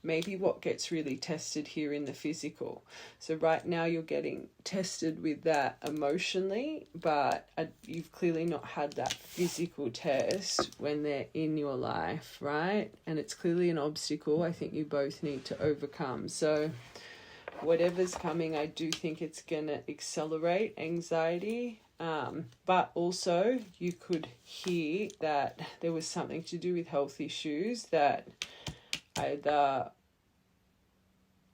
maybe what gets really tested here in the physical. So right now you're getting tested with that emotionally, but you've clearly not had that physical test when they're in your life, right? And it's clearly an obstacle I think you both need to overcome. So whatever's coming, I do think it's going to accelerate anxiety. But also you could hear that there was something to do with health issues that either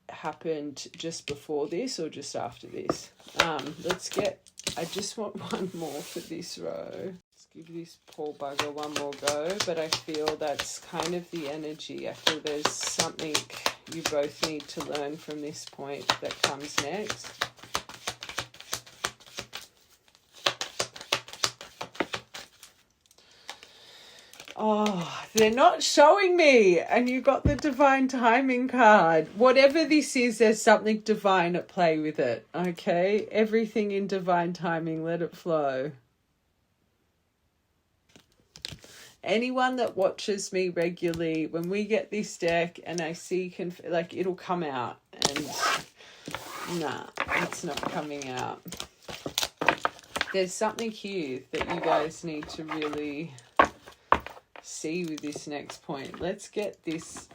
happened just before this or just after this. I just want one more for this row. Let's give this poor bugger one more go, but I feel that's kind of the energy. I feel there's something you both need to learn from this point that comes next. Oh, they're not showing me. And you got the divine timing card. Whatever this is, there's something divine at play with it. Okay? Everything in divine timing, let it flow. Anyone that watches me regularly, when we get this deck and I see, like, it'll come out. And nah, it's not coming out. There's something here that you guys need to really see with this next point. Let's get this.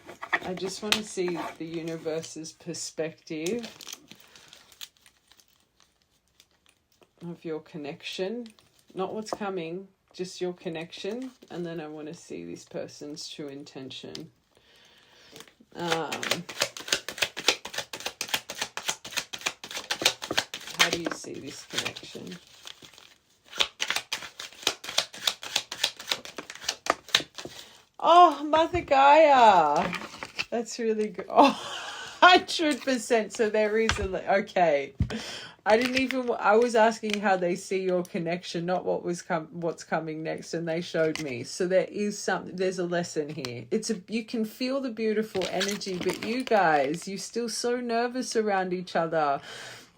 I just want to see the universe's perspective of your connection, not what's coming, just your connection. And then I want to see this person's true intention. How do you see this connection? Oh, Mother Gaia. That's really good. Oh, 100%. So there is okay. I was asking how they see your connection, not what's coming next, and they showed me. So there's a lesson here. You can feel the beautiful energy, but you guys, you're still so nervous around each other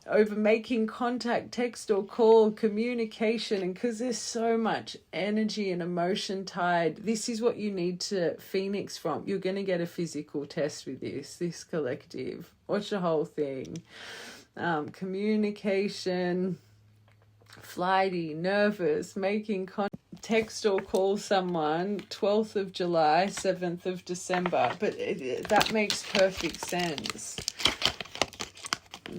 over making contact, text or call, communication, and because there's so much energy and emotion tied, this is what you need to phoenix from. You're going to get a physical test with this collective. Watch the whole thing. Communication, flighty, nervous, making text or call someone, 12th of July, 7th of December. But that makes perfect sense.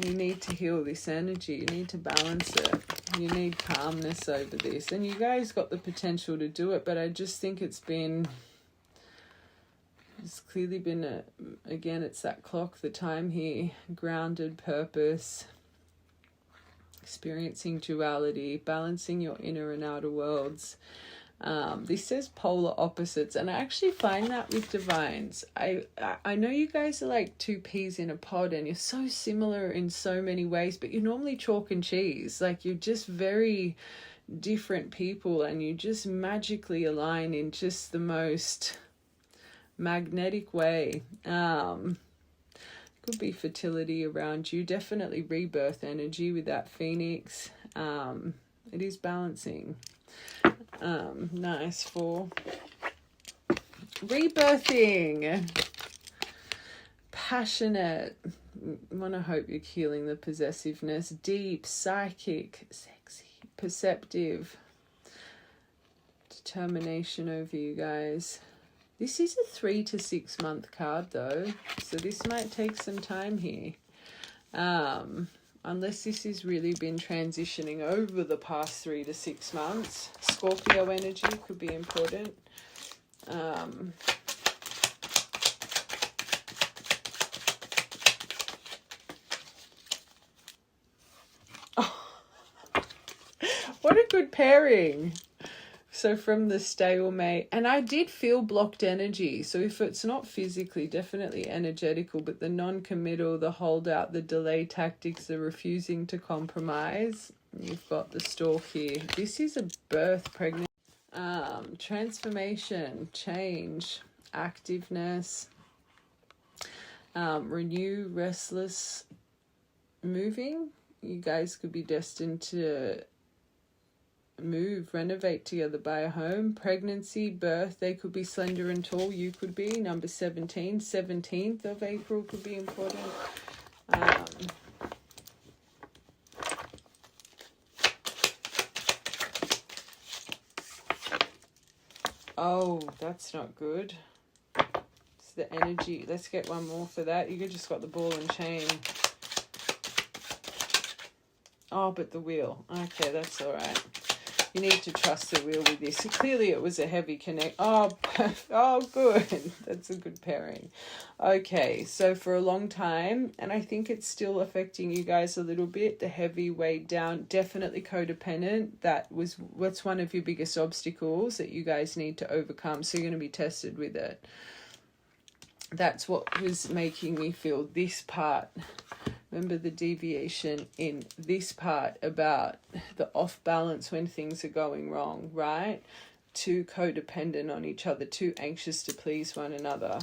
You need to heal this energy. You need to balance it. You need calmness over this. And you guys got the potential to do it, but I just think it's clearly been, again, it's that clock, the time here, grounded purpose, experiencing duality, balancing your inner and outer worlds. This says polar opposites, and I actually find that with divines. I know you guys are like two peas in a pod and you're so similar in so many ways, but you're normally chalk and cheese. Like, you're just very different people and you just magically align in just the most magnetic way. Could be fertility around you. Definitely rebirth energy with that Phoenix. It is balancing. Nice for rebirthing. Passionate. I want to hope you're healing the possessiveness. Deep, psychic, sexy, perceptive. Determination over you guys. This is a 3 to 6 month card though, so this might take some time here. Unless this has really been transitioning over the past 3 to 6 months. Scorpio energy could be important. What a good pairing. So from the stalemate, and I did feel blocked energy. So if it's not physically, definitely energetical, but the non-committal, the holdout, the delay tactics, the refusing to compromise, you've got the stalk here. This is a birth, pregnant, transformation, change, activeness, renew, restless, moving. You guys could be destined to move, renovate together, buy a home. Pregnancy, birth, they could be slender and tall. You could be number 17. 17th of April could be important. Oh, that's not good. It's the energy. Let's get one more for that. You just got the ball and chain. Oh, but the wheel. Okay, that's all right. You need to trust the wheel with this. So clearly it was a heavy connect. Oh, good. That's a good pairing. Okay, so for a long time, and I think it's still affecting you guys a little bit, the heavy weighed down, definitely codependent. What's one of your biggest obstacles that you guys need to overcome. So you're going to be tested with it. That's what was making me feel this part. Remember the deviation in this part about the off balance when things are going wrong, right? Too codependent on each other, too anxious to please one another.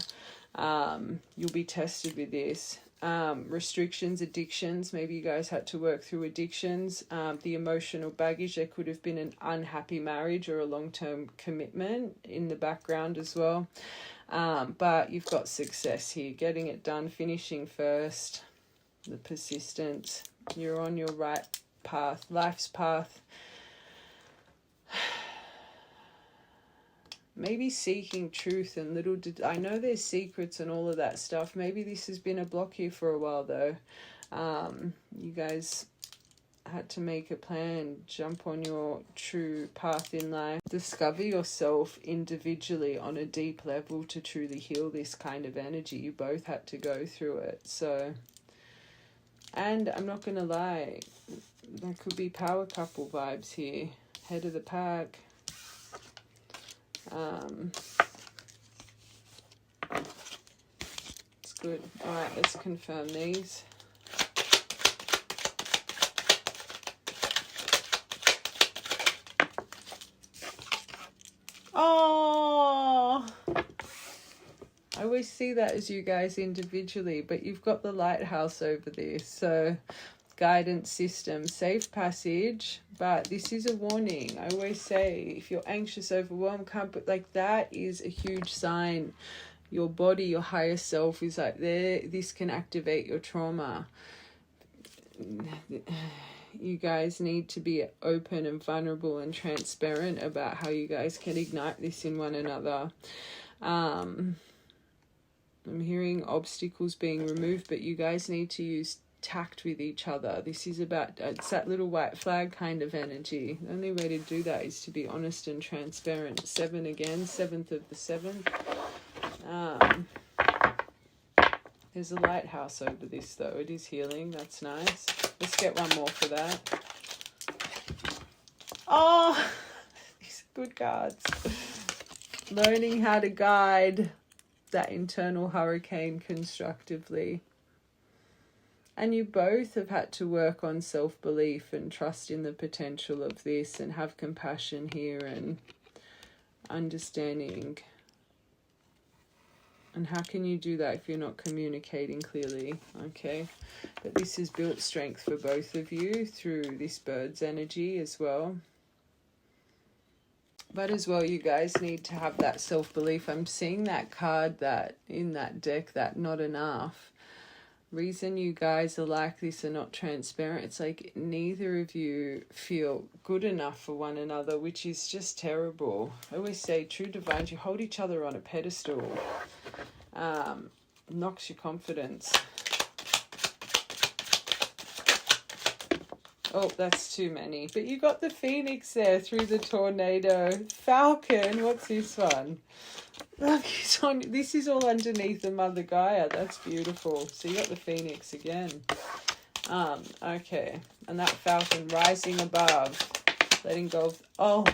You'll be tested with this. Restrictions, addictions. Maybe you guys had to work through addictions. The emotional baggage. There could have been an unhappy marriage or a long-term commitment in the background as well. But you've got success here. Getting it done, finishing first. The persistence, you're on your right path, life's path. Maybe seeking truth and I know there's secrets and all of that stuff. Maybe this has been a block here for a while though. You guys had to make a plan, jump on your true path in life, discover yourself individually on a deep level to truly heal this kind of energy. You both had to go through it. So, and I'm not going to lie, there could be power couple vibes here. Head of the pack. It's good. Alright, let's confirm these. Oh! I always see that as you guys individually, but you've got the lighthouse over this. So guidance system, safe passage, but this is a warning. I always say if you're anxious, overwhelmed, can't put like that is a huge sign. Your body, your higher self is like there. This can activate your trauma. You guys need to be open and vulnerable and transparent about how you guys can ignite this in one another. I'm hearing obstacles being removed, but you guys need to use tact with each other. This is about, it's that little white flag kind of energy. The only way to do that is to be honest and transparent. 7 again, 7th of the 7th. There's a lighthouse over this though. It is healing. That's nice. Let's get one more for that. Oh, these are good cards. Learning how to guide that internal hurricane constructively. And you both have had to work on self-belief and trust in the potential of this and have compassion here and understanding And how can you do that if you're not communicating clearly? Okay. But this has built strength for both of you through this bird's energy as well. But as well, you guys need to have that self-belief. I'm seeing that card that in that deck, that not enough. Reason you guys are like this and not transparent, it's like neither of you feel good enough for one another, which is just terrible. I always say true divines, you hold each other on a pedestal. Knocks your confidence. Oh, that's too many. But you got the Phoenix there through the tornado. Falcon, what's this one? Look, this is all underneath the Mother Gaia. That's beautiful. So you got the Phoenix again. Okay. And that Falcon rising above. Letting go of...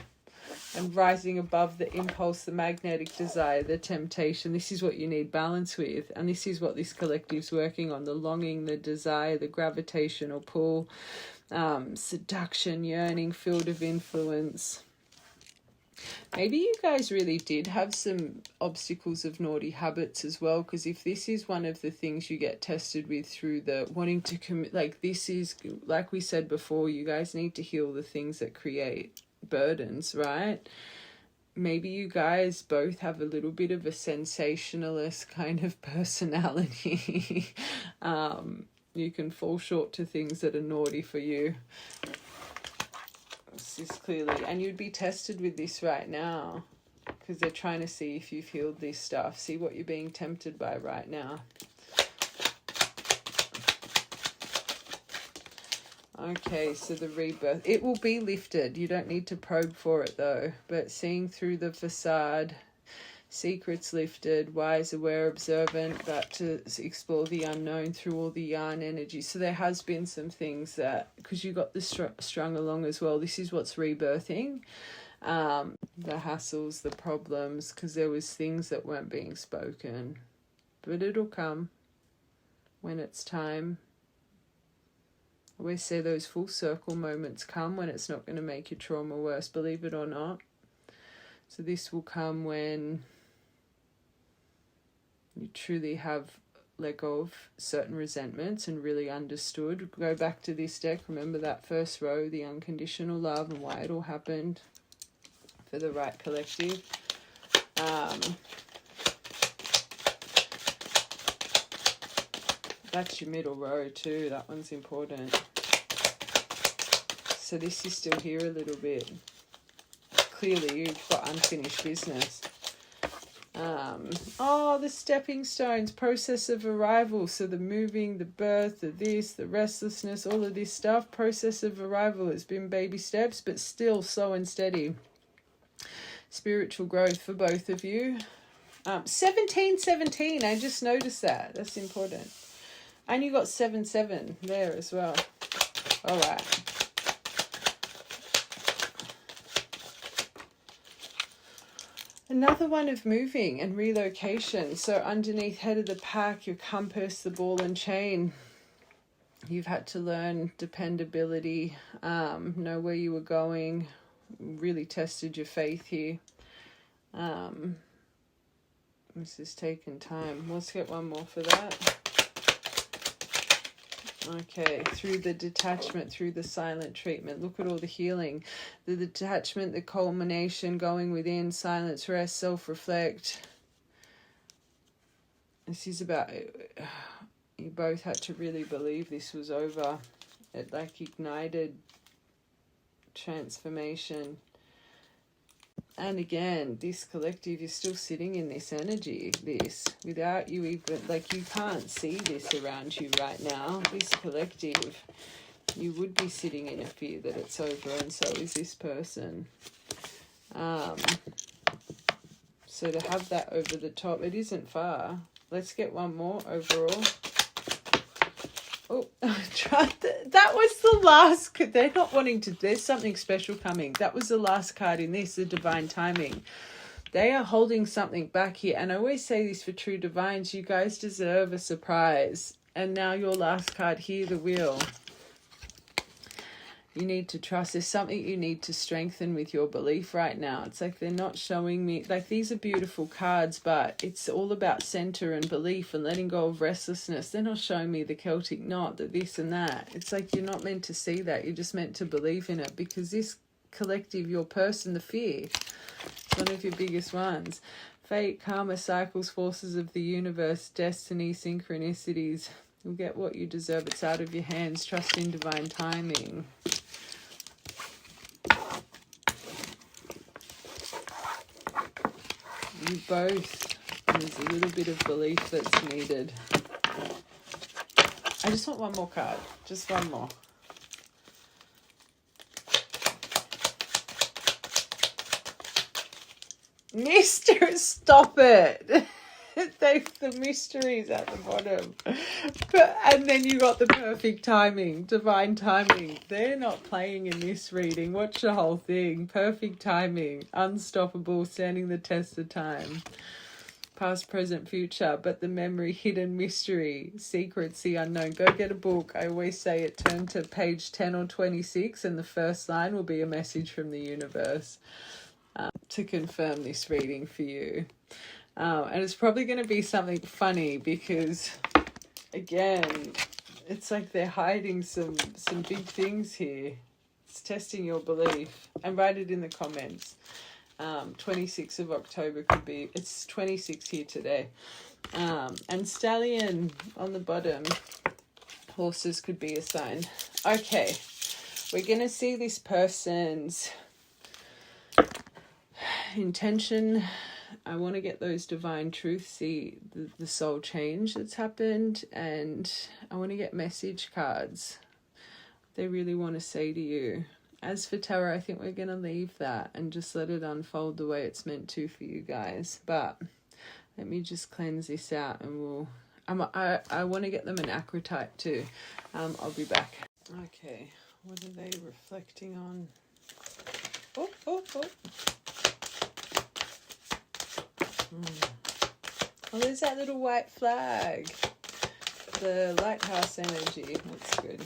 and rising above the impulse, the magnetic desire, the temptation. This is what you need balance with. And this is what this collective's working on. The longing, the desire, the gravitational pull, seduction, yearning, field of influence. Maybe you guys really did have some obstacles of naughty habits as well, because if this is one of the things you get tested with through the wanting to commit, like this is, like we said before, you guys need to heal the things that create burdens, right? Maybe you guys both have a little bit of a sensationalist kind of personality. You can fall short to things that are naughty for you. This is clearly, and you'd be tested with this right now because they're trying to see if you've healed this stuff. See what you're being tempted by right now. Okay, so the rebirth, it will be lifted. You don't need to probe for it though, but seeing through the facade, secrets lifted, wise, aware, observant, about to explore the unknown through all the yarn energy. So there has been some things that, because you got this strung along as well, this is what's rebirthing. The hassles, the problems, because there was things that weren't being spoken. But it'll come when it's time. I always say those full circle moments come when it's not going to make your trauma worse, believe it or not. So this will come when you truly have let go of certain resentments and really understood. Go back to this deck. Remember that first row, the unconditional love and why it all happened for the right collective. That's your middle row too. That one's important. So this is still here a little bit. Clearly you've got unfinished business. The stepping stones, process of arrival. So the moving, the birth, the this, the restlessness, all of this stuff. Process of arrival. It's been baby steps, but still slow and steady. Spiritual growth for both of you. 1717. I just noticed that. That's important. And you got 7-7 there as well. All right. Another one of moving and relocation. So underneath head of the pack, your compass, the ball and chain. You've had to learn dependability, know where you were going, really tested your faith here. This is taking time. Let's get one more for that. Okay, through the detachment, through the silent treatment. Look at all the healing. The detachment, the culmination, going within, silence, rest, self-reflect. This is about, you both had to really believe this was over. It like ignited transformation. And again, this collective, you're still sitting in this energy, this, without you even, like you can't see this around you right now. This collective, you would be sitting in a fear that it's over, and so is this person. So to have that over the top, it isn't far. Let's get one more overall. Oh, that was the last. They're not wanting to. There's something special coming. That was the last card in this, the divine timing. They are holding something back here. And I always say this for true divines, you guys deserve a surprise. And now your last card here, the wheel. You need to trust. There's something you need to strengthen with your belief right now. It's like they're not showing me, like these are beautiful cards, but it's all about center and belief and letting go of restlessness. They're not showing me the Celtic knot, the this and that. It's like you're not meant to see that. You're just meant to believe in it, because this collective, your person, the fear, it's one of your biggest ones. Fate, karma, cycles, forces of the universe, destiny, synchronicities. You'll get what you deserve. It's out of your hands. Trust in divine timing. You both, there's a little bit of belief that's needed. I just want one more card. Just one more. Mister, stop it. The mysteries at the bottom. And then you got the perfect timing, divine timing. They're not playing in this reading. Watch the whole thing. Perfect timing, unstoppable, standing the test of time. Past, present, future, but the memory, hidden mystery, secrets, the unknown. Go get a book. I always say it. Turn to page 10 or 26 and the first line will be a message from the universe to confirm this reading for you. And it's probably going to be something funny because, again, it's like they're hiding some big things here. It's testing your belief. And write it in the comments. 26th of October could be, it's 26 here today. And stallion on the bottom. Horses could be a sign. Okay, we're going to see this person's intention. I want to get those divine truths, see the soul change that's happened, and I want to get message cards they really want to say to you. As for tarot, I think we're going to leave that and just let it unfold the way it's meant to for you guys. But let me just cleanse this out and I want to get them an acrotite too. I'll be back. Okay, what are they reflecting on? Oh. Well, there's that little white flag. The lighthouse energy. That's good.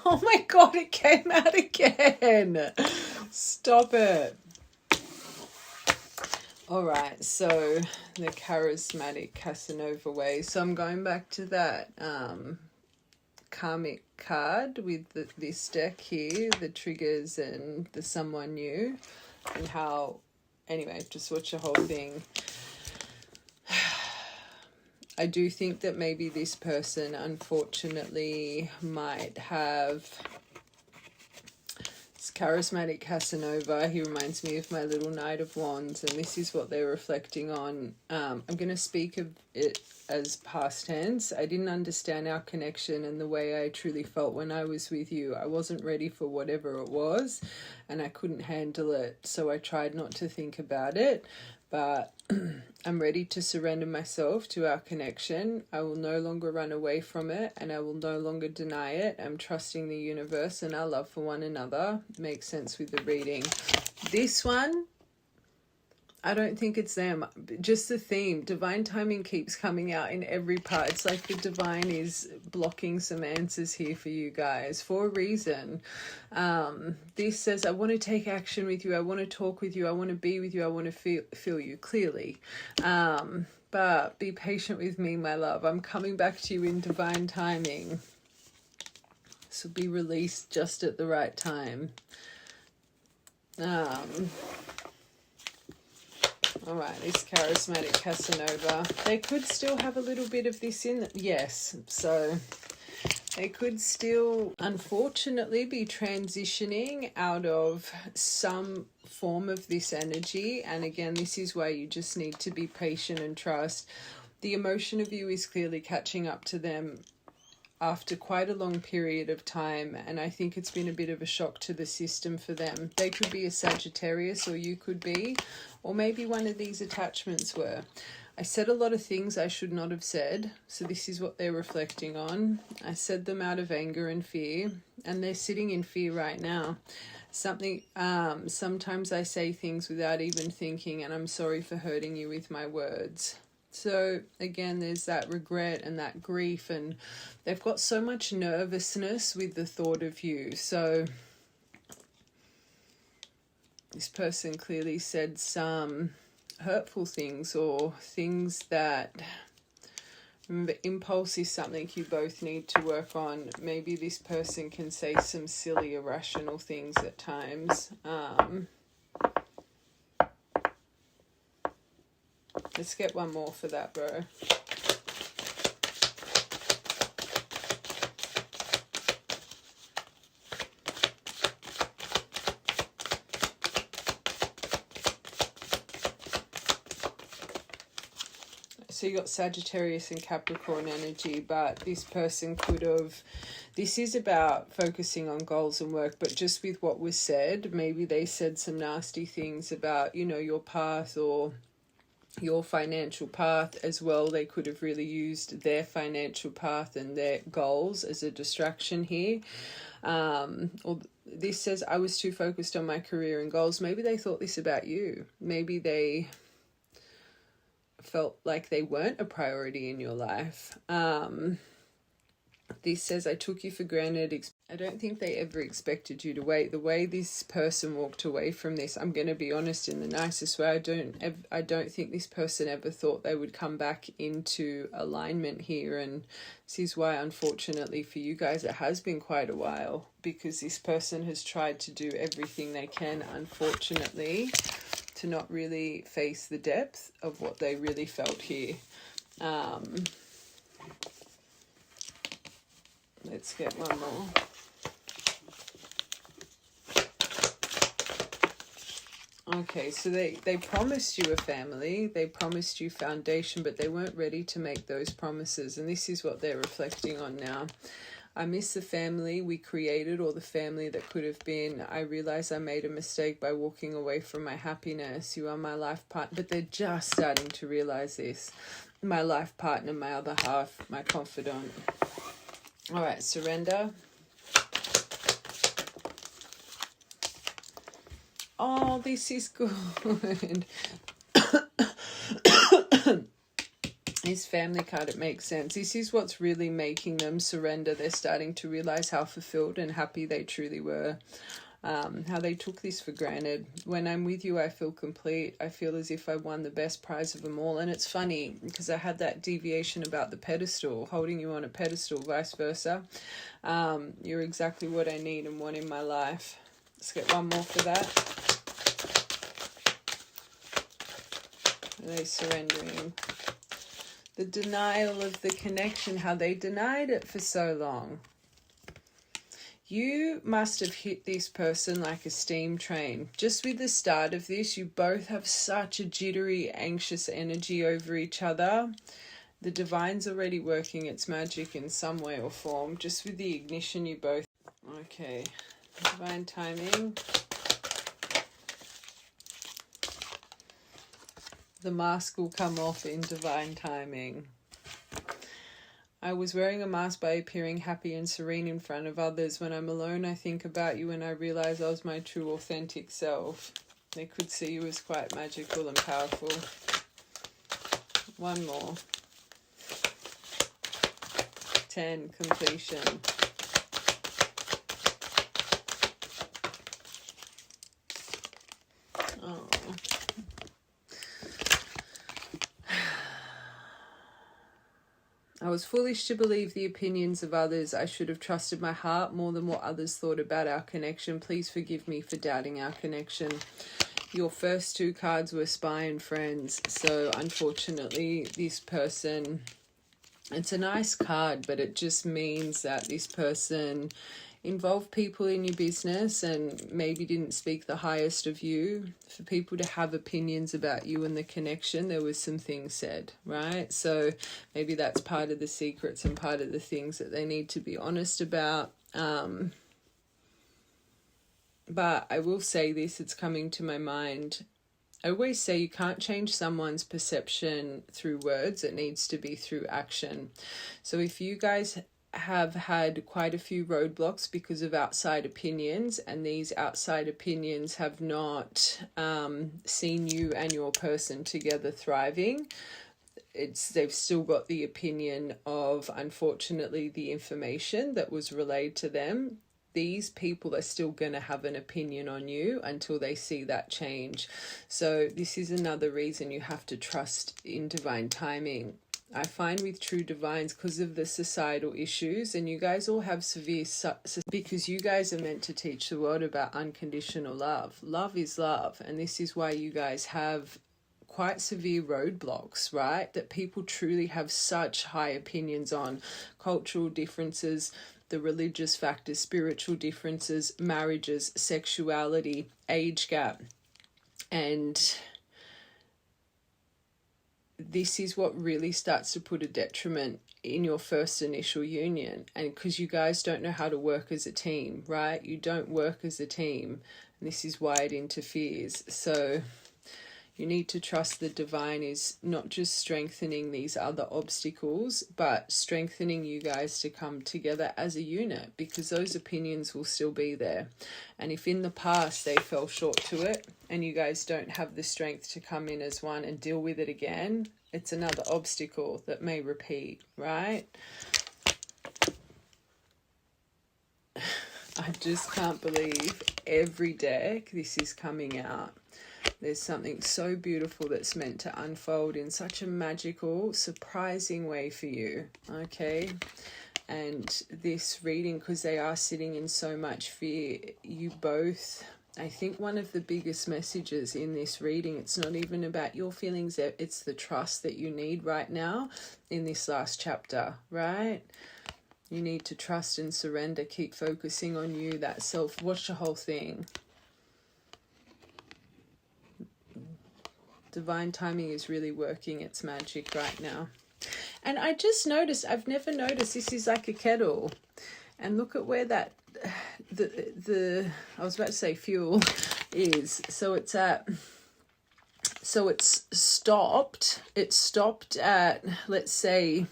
Oh my god, it came out again. Stop it. Alright, so the charismatic Casanova way. So I'm going back to that karmic card with this deck here, the triggers and the someone new, and how, anyway, just watch the whole thing. I do think that maybe this person, unfortunately, might have this charismatic Casanova. He reminds me of my little Knight of Wands, and this is what they're reflecting on. I'm going to speak of it as past tense. I didn't understand our connection and the way I truly felt when I was with you. I wasn't ready for whatever it was, and I couldn't handle it, so I tried not to think about it. But I'm ready to surrender myself to our connection. I will no longer run away from it, and I will no longer deny it. I'm trusting the universe and our love for one another. Makes sense with the reading. This one, I don't think it's them. Just the theme. Divine timing keeps coming out in every part. It's like the divine is blocking some answers here for you guys for a reason. This says, I want to take action with you. I want to talk with you. I want to be with you. I want to feel you clearly. But be patient with me, my love. I'm coming back to you in divine timing. This will be released just at the right time. All right, this charismatic Casanova. They could still have a little bit of this in. Yes, so they could still, unfortunately, be transitioning out of some form of this energy. And again, this is why you just need to be patient and trust. The emotion of you is clearly catching up to them after quite a long period of time, and I think it's been a bit of a shock to the system for them. They could be a Sagittarius, or you could be, or maybe one of these attachments were. I said a lot of things I should not have said, so this is what they're reflecting on. I said them out of anger and fear, and they're sitting in fear right now. Sometimes I say things without even thinking, and I'm sorry for hurting you with my words. So again, there's that regret and that grief, and they've got so much nervousness with the thought of you. So This person clearly said some hurtful things, or things that, remember, impulse is something you both need to work on. Maybe this person can say some silly, irrational things at times. Let's get one more for that, bro. So you got Sagittarius and Capricorn energy, but this person could have, this is about focusing on goals and work, but just with what was said, maybe they said some nasty things about, you know, your path or your financial path as well. They could have really used their financial path and their goals as a distraction here. Or this says, I was too focused on my career and goals. Maybe they thought this about you. Maybe they felt like they weren't a priority in your life. This says, I took you for granted. I don't think they ever expected you to wait. The way this person walked away from this, I'm going to be honest in the nicest way, I don't think this person ever thought they would come back into alignment here. And this is why, unfortunately for you guys, it has been quite a while, because this person has tried to do everything they can, unfortunately, to not really face the depth of what they really felt here. Let's get one more. Okay, so they promised you a family, they promised you foundation, but they weren't ready to make those promises. And this is what they're reflecting on now. I miss the family we created, or the family that could have been. I realize I made a mistake by walking away from my happiness. You are my life partner. But they're just starting to realize this. My life partner, my other half, my confidant. All right, surrender. Oh, this is good. His family card, it makes sense. This is what's really making them surrender. They're starting to realize how fulfilled and happy they truly were. How they took this for granted. When I'm with you, I feel complete. I feel as if I won the best prize of them all. And it's funny because I had that deviation about the pedestal, holding you on a pedestal, vice versa. You're exactly what I need and want in my life. Let's get one more for that. Are they surrendering? The denial of the connection, how they denied it for so long. You must have hit this person like a steam train. Just with the start of this, you both have such a jittery, anxious energy over each other. The divine's already working its magic in some way or form. Just with the ignition, you both... Okay, divine timing. The mask will come off in divine timing. I was wearing a mask by appearing happy and serene in front of others. When I'm alone, I think about you and I realize I was my true, authentic self. They could see you as quite magical and powerful. One more. 10, completion. Oh. I was foolish to believe the opinions of others. I should have trusted my heart more than what others thought about our connection. Please forgive me for doubting our connection. Your first two cards were spy and friends. So unfortunately, this person, it's a nice card, but it just means that this person involved people in your business and maybe didn't speak the highest of you. For people to have opinions about you and the connection, there was some things said, right? So maybe that's part of the secrets and part of the things that they need to be honest about. But I will say this, it's coming to my mind. I always say you can't change someone's perception through words. It needs to be through action. So if you guys have had quite a few roadblocks because of outside opinions, and these outside opinions have not seen you and your person together thriving, they've still got the opinion of, unfortunately, the information that was relayed to them. these people are still going to have an opinion on you until they see that change. So this is another reason you have to trust in divine timing. I find with true divines, because of the societal issues, and you guys all have severe, because you guys are meant to teach the world about unconditional love. Love is love, and this is why you guys have quite severe roadblocks, right? That people truly have such high opinions on: cultural differences, the religious factors, spiritual differences, marriages, sexuality, age gap. And this is what really starts to put a detriment in your first initial union. And because you guys don't know how to work as a team, right? You don't work as a team. And this is why it interferes. So you need to trust the divine is not just strengthening these other obstacles, but strengthening you guys to come together as a unit, because those opinions will still be there. And if in the past they fell short to it and you guys don't have the strength to come in as one and deal with it again, it's another obstacle that may repeat, right? I just can't believe every deck this is coming out. There's something so beautiful that's meant to unfold in such a magical, surprising way for you, okay? And this reading, because they are sitting in so much fear, you both, I think one of the biggest messages in this reading, it's not even about your feelings, it's the trust that you need right now in this last chapter, right? You need to trust and surrender, keep focusing on you, that self, watch the whole thing. Divine timing is really working its magic right now. And I just noticed, I've never noticed, this is like a kettle. And look at where that, the I was about to say fuel is. So it's at, so it's stopped. It stopped at, let's say,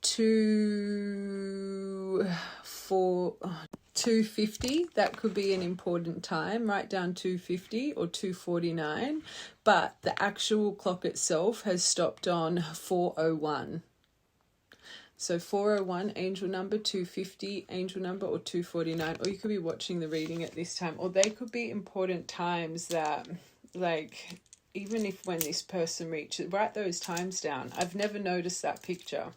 250. That could be an important time. Write down 250 or 249. But the actual clock itself has stopped on 401. So 401, angel number, 250, angel number, or 249. Or you could be watching the reading at this time. Or they could be important times that, like, even if when this person reaches, write those times down. I've never noticed that picture.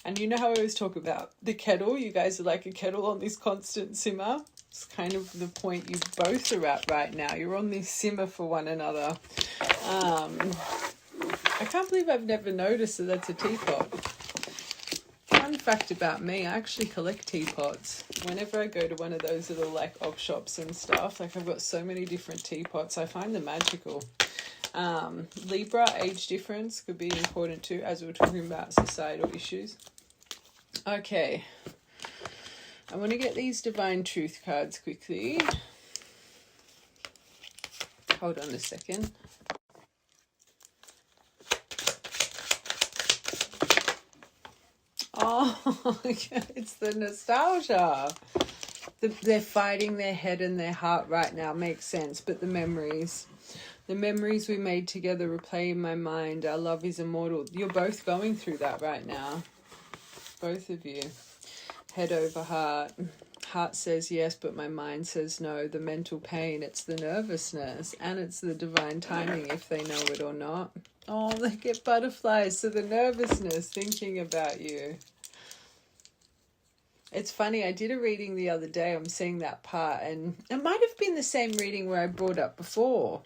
And you know how I always talk about the kettle? You guys are like a kettle on this constant simmer. It's kind of the point you both are at right now. You're on this simmer for one another. I can't believe I've never noticed that that's a teapot. Fun fact about me, I actually collect teapots. Whenever I go to one of those little like op shops and stuff, like I've got so many different teapots. I find them magical. Libra, age difference could be important too, as we were talking about societal issues. Okay, I want to get these divine truth cards quickly. Hold on a second. Oh, it's the nostalgia. They're fighting their head and their heart right now. Makes sense, but the memories we made together replay in my mind. Our love is immortal. You're both going through that right now. Both of you. Head over heart. Heart says yes, but my mind says no. The mental pain, it's the nervousness, and it's the divine timing if they know it or not. Oh, they get butterflies. So the nervousness, thinking about you. It's funny, I did a reading the other day. I'm seeing that part, and it might have been the same reading where I brought up before.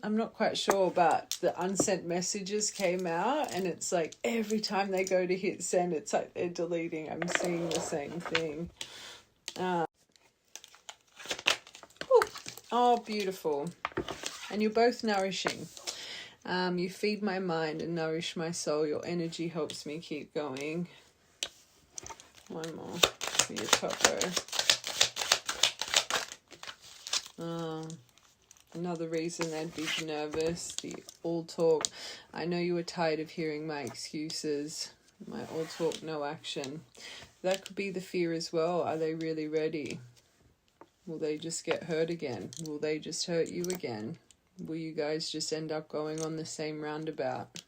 I'm not quite sure, but the unsent messages came out, and it's like every time they go to hit send, it's like they're deleting. I'm seeing the same thing. Oh, beautiful. And you're both nourishing. You feed my mind and nourish my soul. Your energy helps me keep going. One more for your top row. Another reason they'd be nervous, the all talk. I know you were tired of hearing my excuses. My all talk, no action. That could be the fear as well. Are they really ready? Will they just get hurt again? Will they just hurt you again? Will you guys just end up going on the same roundabout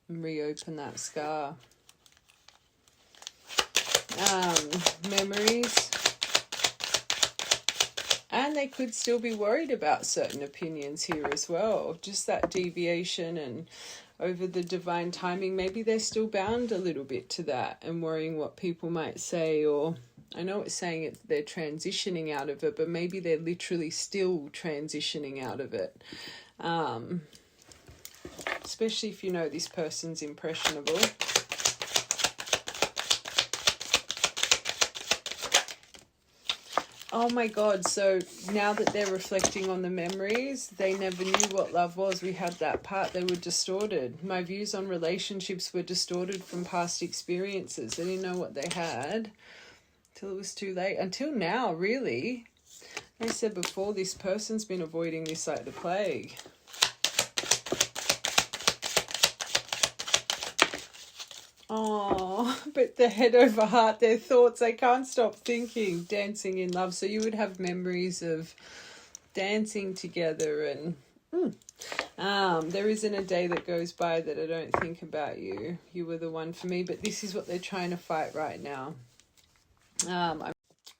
and reopen that scar? Memories. And they could still be worried about certain opinions here as well. Just that deviation and over the divine timing. Maybe they're still bound a little bit to that and worrying what people might say. Or I know it's saying they're transitioning out of it, but maybe they're literally still transitioning out of it. Especially if you know this person's impressionable. Oh my God, so now that they're reflecting on the memories, they never knew what love was. We had that part, they were distorted. My views on relationships were distorted from past experiences. They didn't know what they had till it was too late. Until now, really. Like I said before, this person's been avoiding this like the plague. Oh, but the head over heart, their thoughts, they can't stop thinking, dancing in love. So you would have memories of dancing together and there isn't a day that goes by that I don't think about you. You were the one for me, but this is what they're trying to fight right now.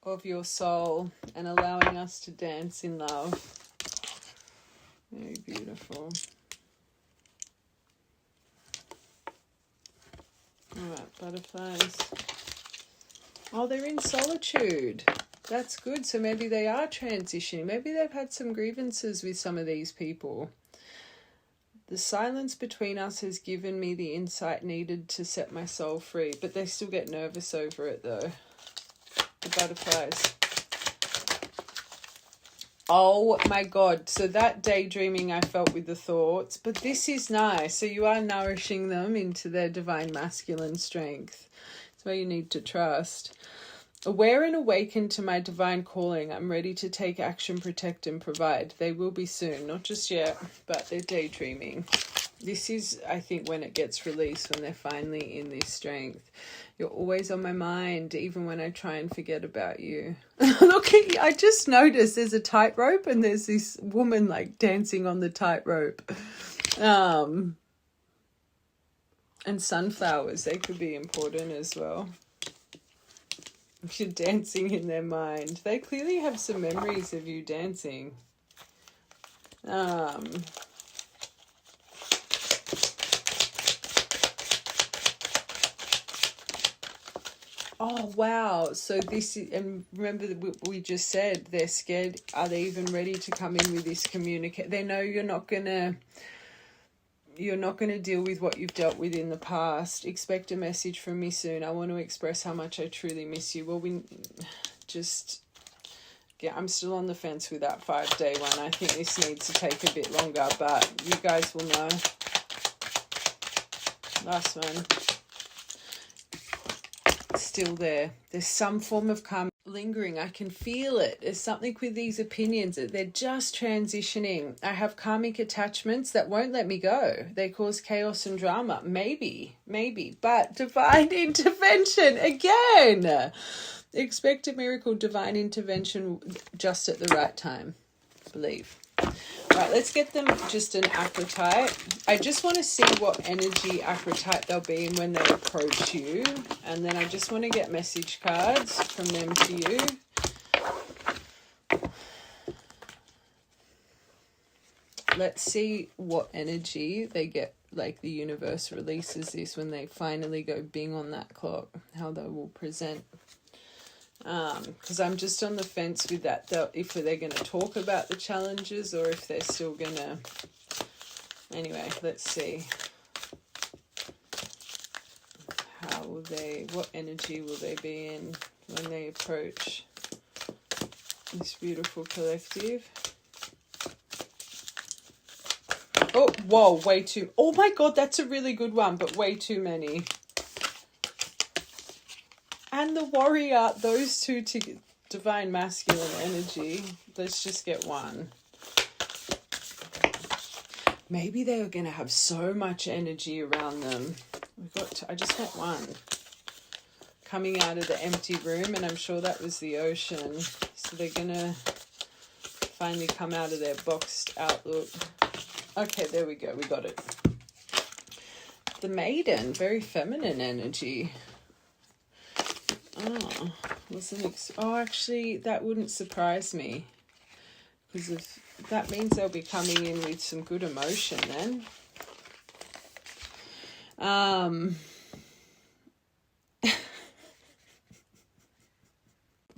Of your soul and allowing us to dance in love. Very beautiful. Alright, butterflies. Oh, they're in solitude. That's good. So maybe they are transitioning. Maybe they've had some grievances with some of these people. The silence between us has given me the insight needed to set my soul free. But they still get nervous over it though. The butterflies. Oh my God. So that daydreaming I felt with the thoughts, but this is nice. So you are nourishing them into their divine masculine strength. That's why you need to trust. Aware and awakened to my divine calling, I'm ready to take action, protect and provide. They will be soon, not just yet, but they're daydreaming. This is, I think, when it gets released, when they're finally in this strength. You're always on my mind, even when I try and forget about you. Look, I just noticed there's a tightrope and there's this woman like dancing on the tightrope. And sunflowers, they could be important as well. If you're dancing in their mind. They clearly have some memories of you dancing. Oh, wow. So this is, and remember that we just said they're scared. Are they even ready to come in with this communicate? They know you're not going to deal with what you've dealt with in the past. Expect a message from me soon. I want to express how much I truly miss you. Well, I'm still on the fence with that 5-day one. I think this needs to take a bit longer, but you guys will know. Last one. Still there. There's some form of karma lingering. I can feel it. There's something with these opinions that they're just transitioning. I have karmic attachments that won't let me go. They cause chaos and drama. Maybe, but divine intervention again. Expect a miracle, divine intervention just at the right time. Believe. Right, let's get them just an Akratite. I just want to see what energy Akratite they'll be in when they approach you. And then I just want to get message cards from them to you. Let's see what energy they get, like the universe releases this when they finally go bing on that clock, how they will present. Because I'm just on the fence with that, if they're going to talk about the challenges or if they're still going to... Anyway, let's see. What energy will they be in when they approach this beautiful collective? Oh, whoa, way too... Oh my God, that's a really good one, but way too many. And the warrior, those two divine masculine energy. Let's just get one. Maybe they were going to have so much energy around them. I just got one. Coming out of the empty room, and I'm sure that was the ocean. So they're going to finally come out of their boxed outlook. Okay, there we go. We got it. The maiden, very feminine energy. Oh, actually, that wouldn't surprise me. because that means they'll be coming in with some good emotion then.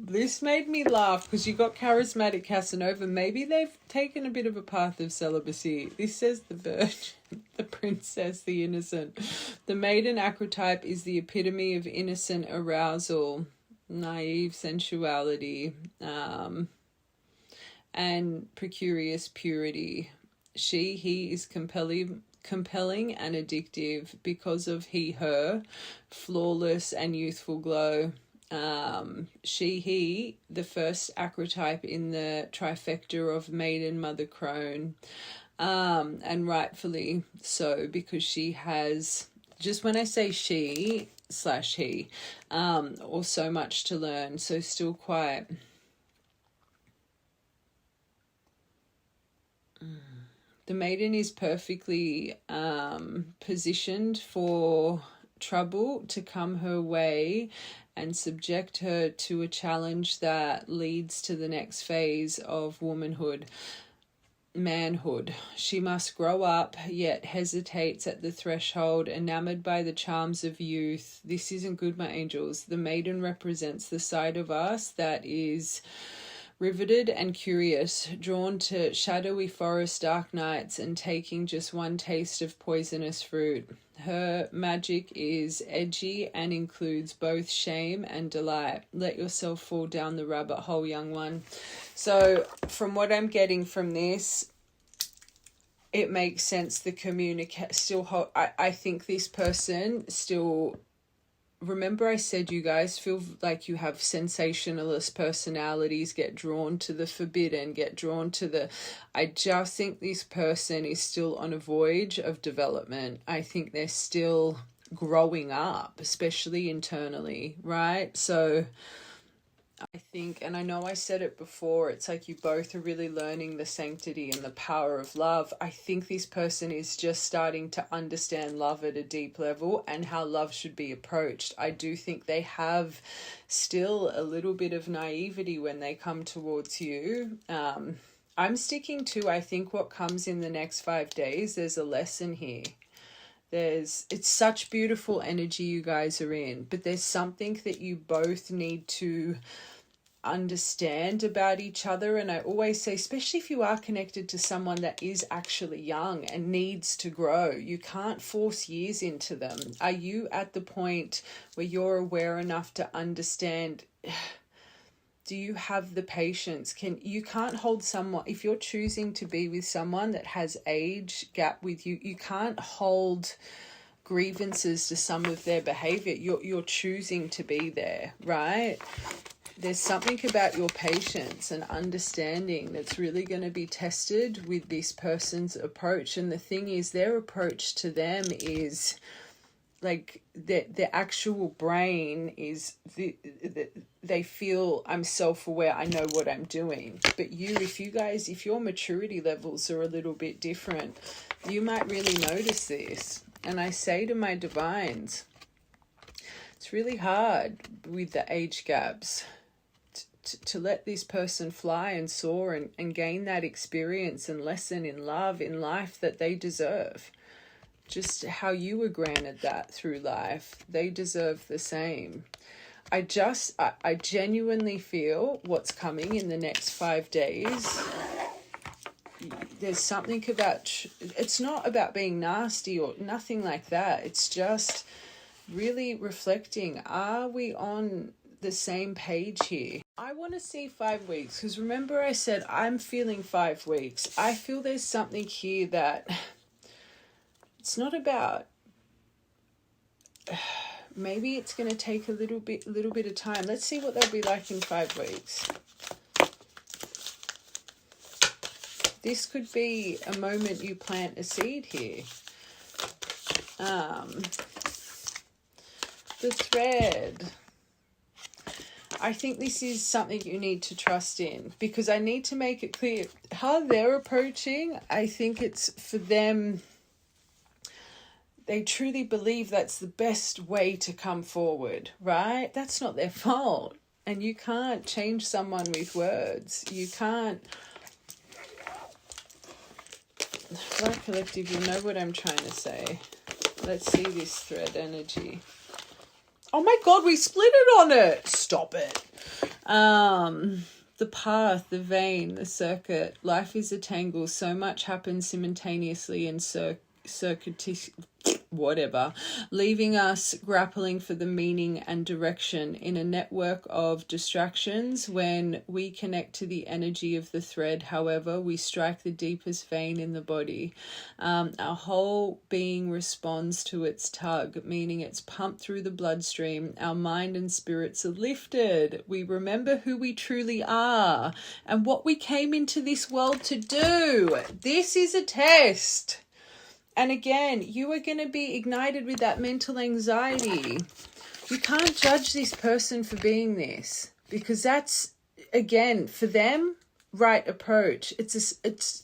This made me laugh because you got charismatic Casanova. Maybe they've taken a bit of a path of celibacy. This says the virgin, the princess, the innocent. The maiden archetype is the epitome of innocent arousal, naive sensuality, and precarious purity. He is compelling and addictive because of her flawless and youthful glow. He, the first archetype in the trifecta of maiden, mother, crone, and rightfully so, because she has, just when I say she/he, or so much to learn, so still quite the maiden is perfectly positioned for trouble to come her way and subject her to a challenge that leads to the next phase of womanhood, manhood. She must grow up, yet hesitates at the threshold, enamored by the charms of youth. This isn't good, my angels. The maiden represents the side of us that is riveted and curious, drawn to shadowy forest dark nights and taking just one taste of poisonous fruit. Her magic is edgy and includes both shame and delight. Let yourself fall down the rabbit hole, young one. So from what I'm getting from this, it makes sense. The I think this person still, remember I said you guys feel like you have sensationalist personalities, get drawn to the forbidden, get drawn to the... I just think this person is still on a voyage of development. I think they're still growing up, especially internally, right? So I think, and I know I said it before, it's like you both are really learning the sanctity and the power of love. I think this person is just starting to understand love at a deep level and how love should be approached. I do think they have still a little bit of naivety when they come towards you. I'm sticking to, I think what comes in the next 5 days, there's a lesson here. It's such beautiful energy you guys are in, but there's something that you both need to understand about each other. And I always say, especially if you are connected to someone that is actually young and needs to grow, you can't force years into them. Are you at the point where you're aware enough to understand? Do you have the patience? You can't hold someone, if you're choosing to be with someone that has age gap with you, you can't hold grievances to some of their behavior. You're choosing to be there, right? There's something about your patience and understanding that's really going to be tested with this person's approach. And the thing is, their approach to them is like the actual brain is they feel, I'm self-aware, I know what I'm doing. But if your maturity levels are a little bit different, you might really notice this. And I say to my divines, it's really hard with the age gaps to let this person fly and soar and gain that experience and lesson in love, in life that they deserve. Just how you were granted that through life, they deserve the same. I genuinely feel what's coming in the next 5 days. There's something about, it's not about being nasty or nothing like that. It's just really reflecting, are we on the same page here? I want to see 5 weeks, because remember I said I'm feeling 5 weeks. I feel there's something here that it's not about, maybe it's going to take a little bit of time. Let's see what they'll be like in 5 weeks. This could be a moment you plant a seed here. The thread. I think this is something you need to trust in, because I need to make it clear how they're approaching. I think it's for them, they truly believe that's the best way to come forward, right? That's not their fault. And you can't change someone with words. You can't Black Collective, you know what I'm trying to say. Let's see this thread energy. Oh my God, we split it on it. Stop it. The path, the vein, the circuit. Life is a tangle. So much happens simultaneously in whatever, leaving us grappling for the meaning and direction in a network of distractions. When we connect to the energy of the thread, however, we strike the deepest vein in the body. Our whole being responds to its tug, meaning it's pumped through the bloodstream. Our mind and spirits are lifted. We remember who we truly are and what we came into this world to do. This is a test. And again, you are going to be ignited with that mental anxiety. You can't judge this person for being this, because that's, again, for them, right approach. It's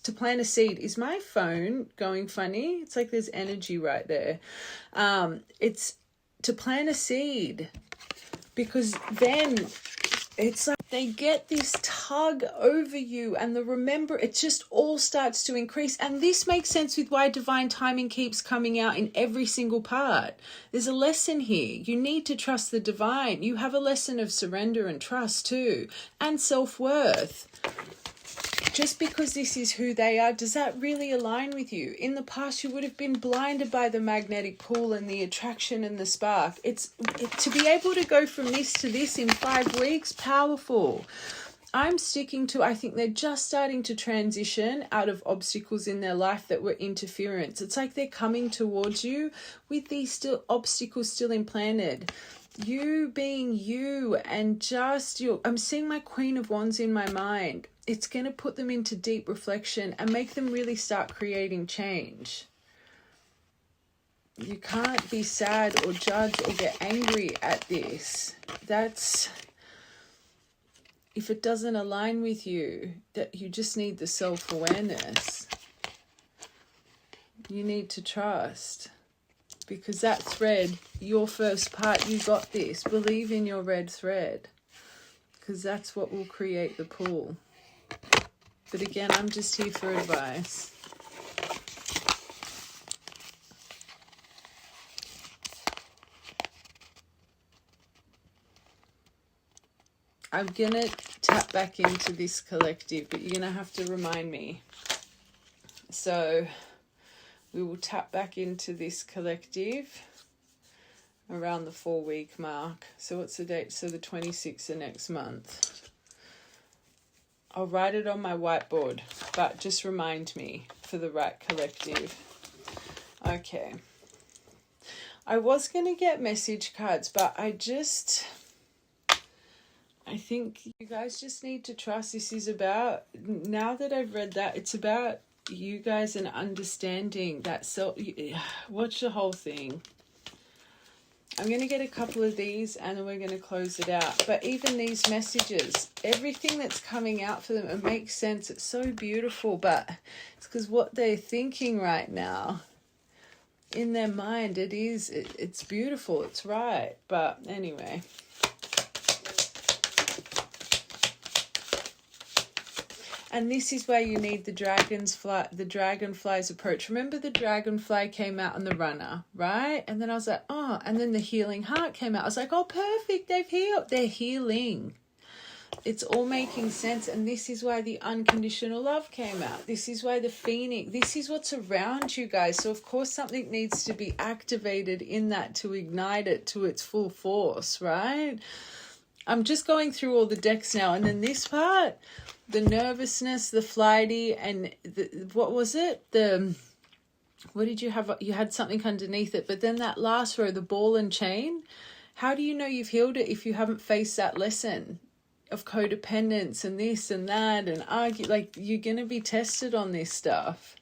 to plant a seed. Is my phone going funny? It's like there's energy right there. It's to plant a seed, because then it's like they get this tug over you, and it just all starts to increase. And this makes sense with why divine timing keeps coming out in every single part. There's a lesson here. You need to trust the divine. You have a lesson of surrender and trust too, and self-worth. Just because this is who they are, does that really align with you? In the past, you would have been blinded by the magnetic pull and the attraction and the spark. To be able to go from this to this in 5 weeks, powerful. I'm sticking to, I think they're just starting to transition out of obstacles in their life that were interference. It's like they're coming towards you with these obstacles still implanted. You being you, and just I'm seeing my Queen of Wands in my mind. It's going to put them into deep reflection and make them really start creating change. You can't be sad or judge or get angry at this. If it doesn't align with you, that you just need the self-awareness. You need to trust. Because that thread, your first part, you got this. Believe in your red thread. Because that's what will create the pull. But again, I'm just here for advice. I'm going to tap back into this collective, but you're going to have to remind me. So we will tap back into this collective around the 4-week mark. So what's the date? So the 26th of next month. I'll write it on my whiteboard, but just remind me for the right collective. Okay. I was going to get message cards, but I think you guys just need to trust. This is about, now that I've read that, it's about you guys and understanding that watch the whole thing. I'm going to get a couple of these and then we're going to close it out. But even these messages, everything that's coming out for them, it makes sense. It's so beautiful, but it's because what they're thinking right now in their mind, it's beautiful, it's right. But anyway. And this is where you need the dragonfly's approach. Remember the dragonfly came out on the runner, right? And then I was like, oh, and then the healing heart came out. I was like, oh, perfect, they've healed. They're healing. It's all making sense. And this is why the unconditional love came out. This is why the phoenix, this is what's around you guys. So of course something needs to be activated in that to ignite it to its full force, right? I'm just going through all the decks now. And then this part, the nervousness, the flighty, and what was it? What did you have? You had something underneath it. But then that last row, the ball and chain, how do you know you've healed it if you haven't faced that lesson of codependence and this and that and argue? Like, you're going to be tested on this stuff.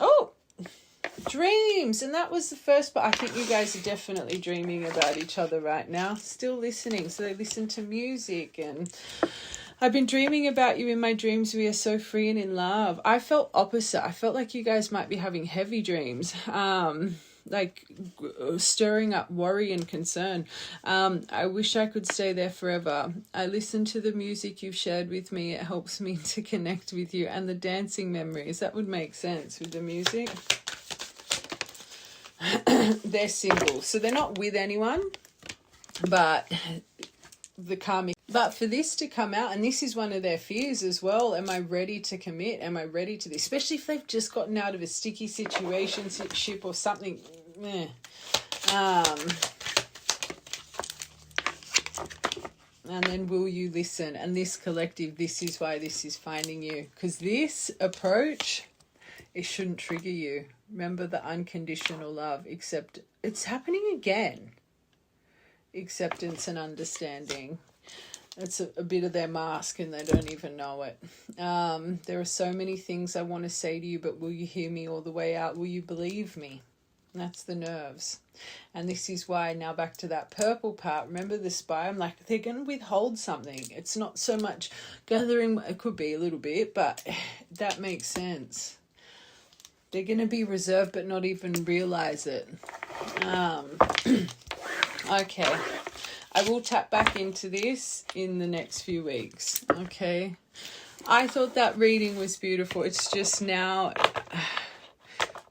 Oh, dreams. And that was the first part. I think you guys are definitely dreaming about each other right now. Still listening. So they listen to music and... I've been dreaming about you in my dreams. We are so free and in love. I felt opposite. I felt like you guys might be having heavy dreams. like stirring up worry and concern. I wish I could stay there forever. I listen to the music you've shared with me. It helps me to connect with you, and the dancing memories. That would make sense with the music. They're single, so they're not with anyone, but the karmic. But for this to come out, and this is one of their fears as well, am I ready to commit? Am I ready to this? Especially if they've just gotten out of a sticky situation, ship or something. And then will you listen? And this collective, this is why this is finding you. Because this approach, it shouldn't trigger you. Remember the unconditional love, except it's happening again. Acceptance and understanding. It's a bit of their mask and they don't even know it. There are so many things I want to say to you, but will you hear me all the way out? Will you believe me? That's the nerves. And this is why, now back to that purple part, remember the spy? I'm like, they're going to withhold something. It's not so much gathering, it could be a little bit, but that makes sense. They're going to be reserved but not even realize it. Okay. I will tap back into this in the next few weeks. Okay. I thought that reading was beautiful. It's just now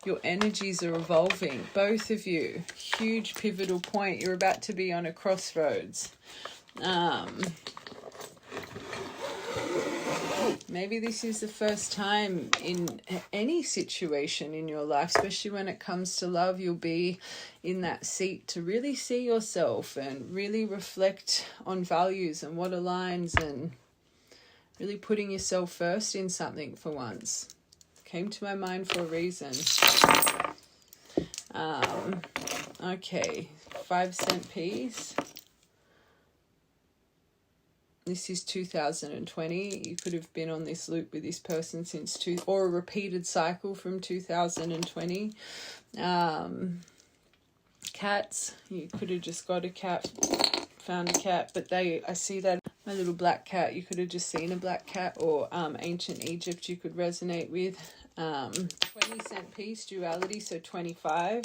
your energies are evolving. Both of you. Huge pivotal point. You're about to be on a crossroads. Maybe this is the first time in any situation in your life, especially when it comes to love, you'll be in that seat to really see yourself and really reflect on values and what aligns, and really putting yourself first in something for once. Came to my mind for a reason. Okay, 5-cent piece. This is 2020. You could have been on this loop with this person since or a repeated cycle from 2020. Cats. You could have just got a cat, found a cat, but I see that my little black cat. You could have just seen a black cat, or ancient Egypt. You could resonate with 20-cent piece duality. So 25.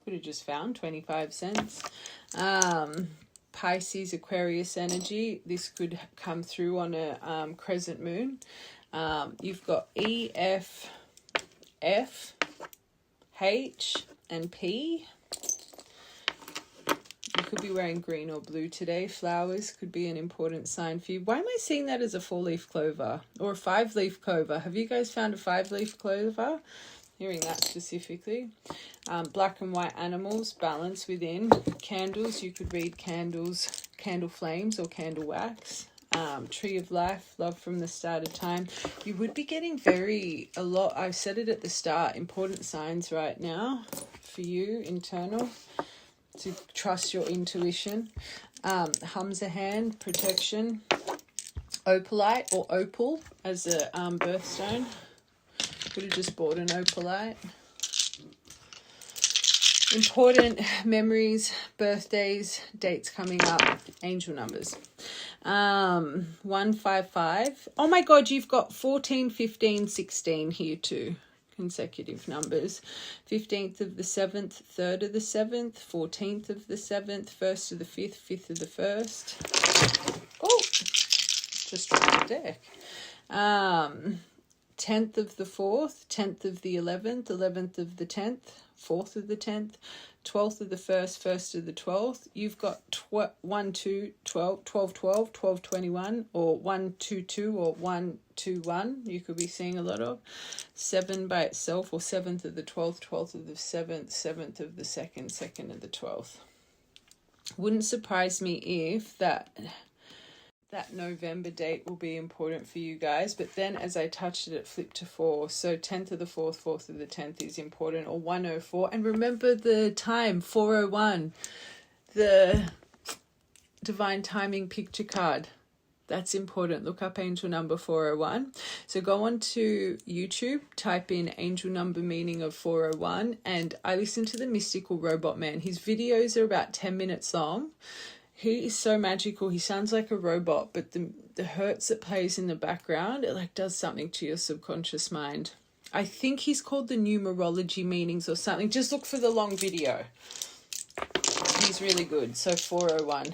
Could have just found 25 cents. Pisces, Aquarius energy. This could come through on a crescent moon. You've got E, F, F, H, and P. You could be wearing green or blue today. Flowers could be an important sign for you. Why am I seeing that as a 4-leaf clover or a 5-leaf clover? Have you guys found a 5-leaf clover? Hearing that specifically. Black and white animals, balance within. Candles, you could read candles, candle flames or candle wax. Tree of life, love from the start of time. You would be getting a lot, I said it at the start, important signs right now for you, internal, to trust your intuition. Hums a hand, protection. Opalite or opal as a birthstone. Could have just bought an opalite. Important memories, birthdays, dates coming up, angel numbers. 155. Oh my God, you've got 14, 15, 16 here too. Consecutive numbers. 15th of the 7th, 3rd of the 7th, 14th of the 7th, 1st of the 5th, 5th of the 1st. Oh, just dropped the deck. 10th of the 4th, 10th of the 11th, 11th of the 10th, 4th of the 10th, 12th of the 1st, 1st of the 12th. You've got 1, 2, 12, 12, 12, 12, 21, or 1, 2, 2, or 1, 2, 1. You could be seeing a lot of 7 by itself, or 7th of the 12th, 12th of the 7th, 7th of the 2nd, 2nd of the 12th. Wouldn't surprise me if that November date will be important for you guys, but then as I touched it flipped to 4, so 10th of the 4th, 4th of the 10th is important, or 104. And remember the time, 401, the divine timing picture card. That's important. Look up angel number 401. So go on to YouTube, type in angel number meaning of 401, and I listen to the Mystical Robot Man. His videos are about 10 minutes long. He is so magical. He sounds like a robot, but the hertz that plays in the background, it like does something to your subconscious mind. I think he's called the Numerology Meanings or something. Just look for the long video. He's really good. So 401.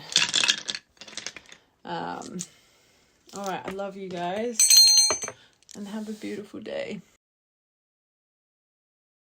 All right, I love you guys and have a beautiful day.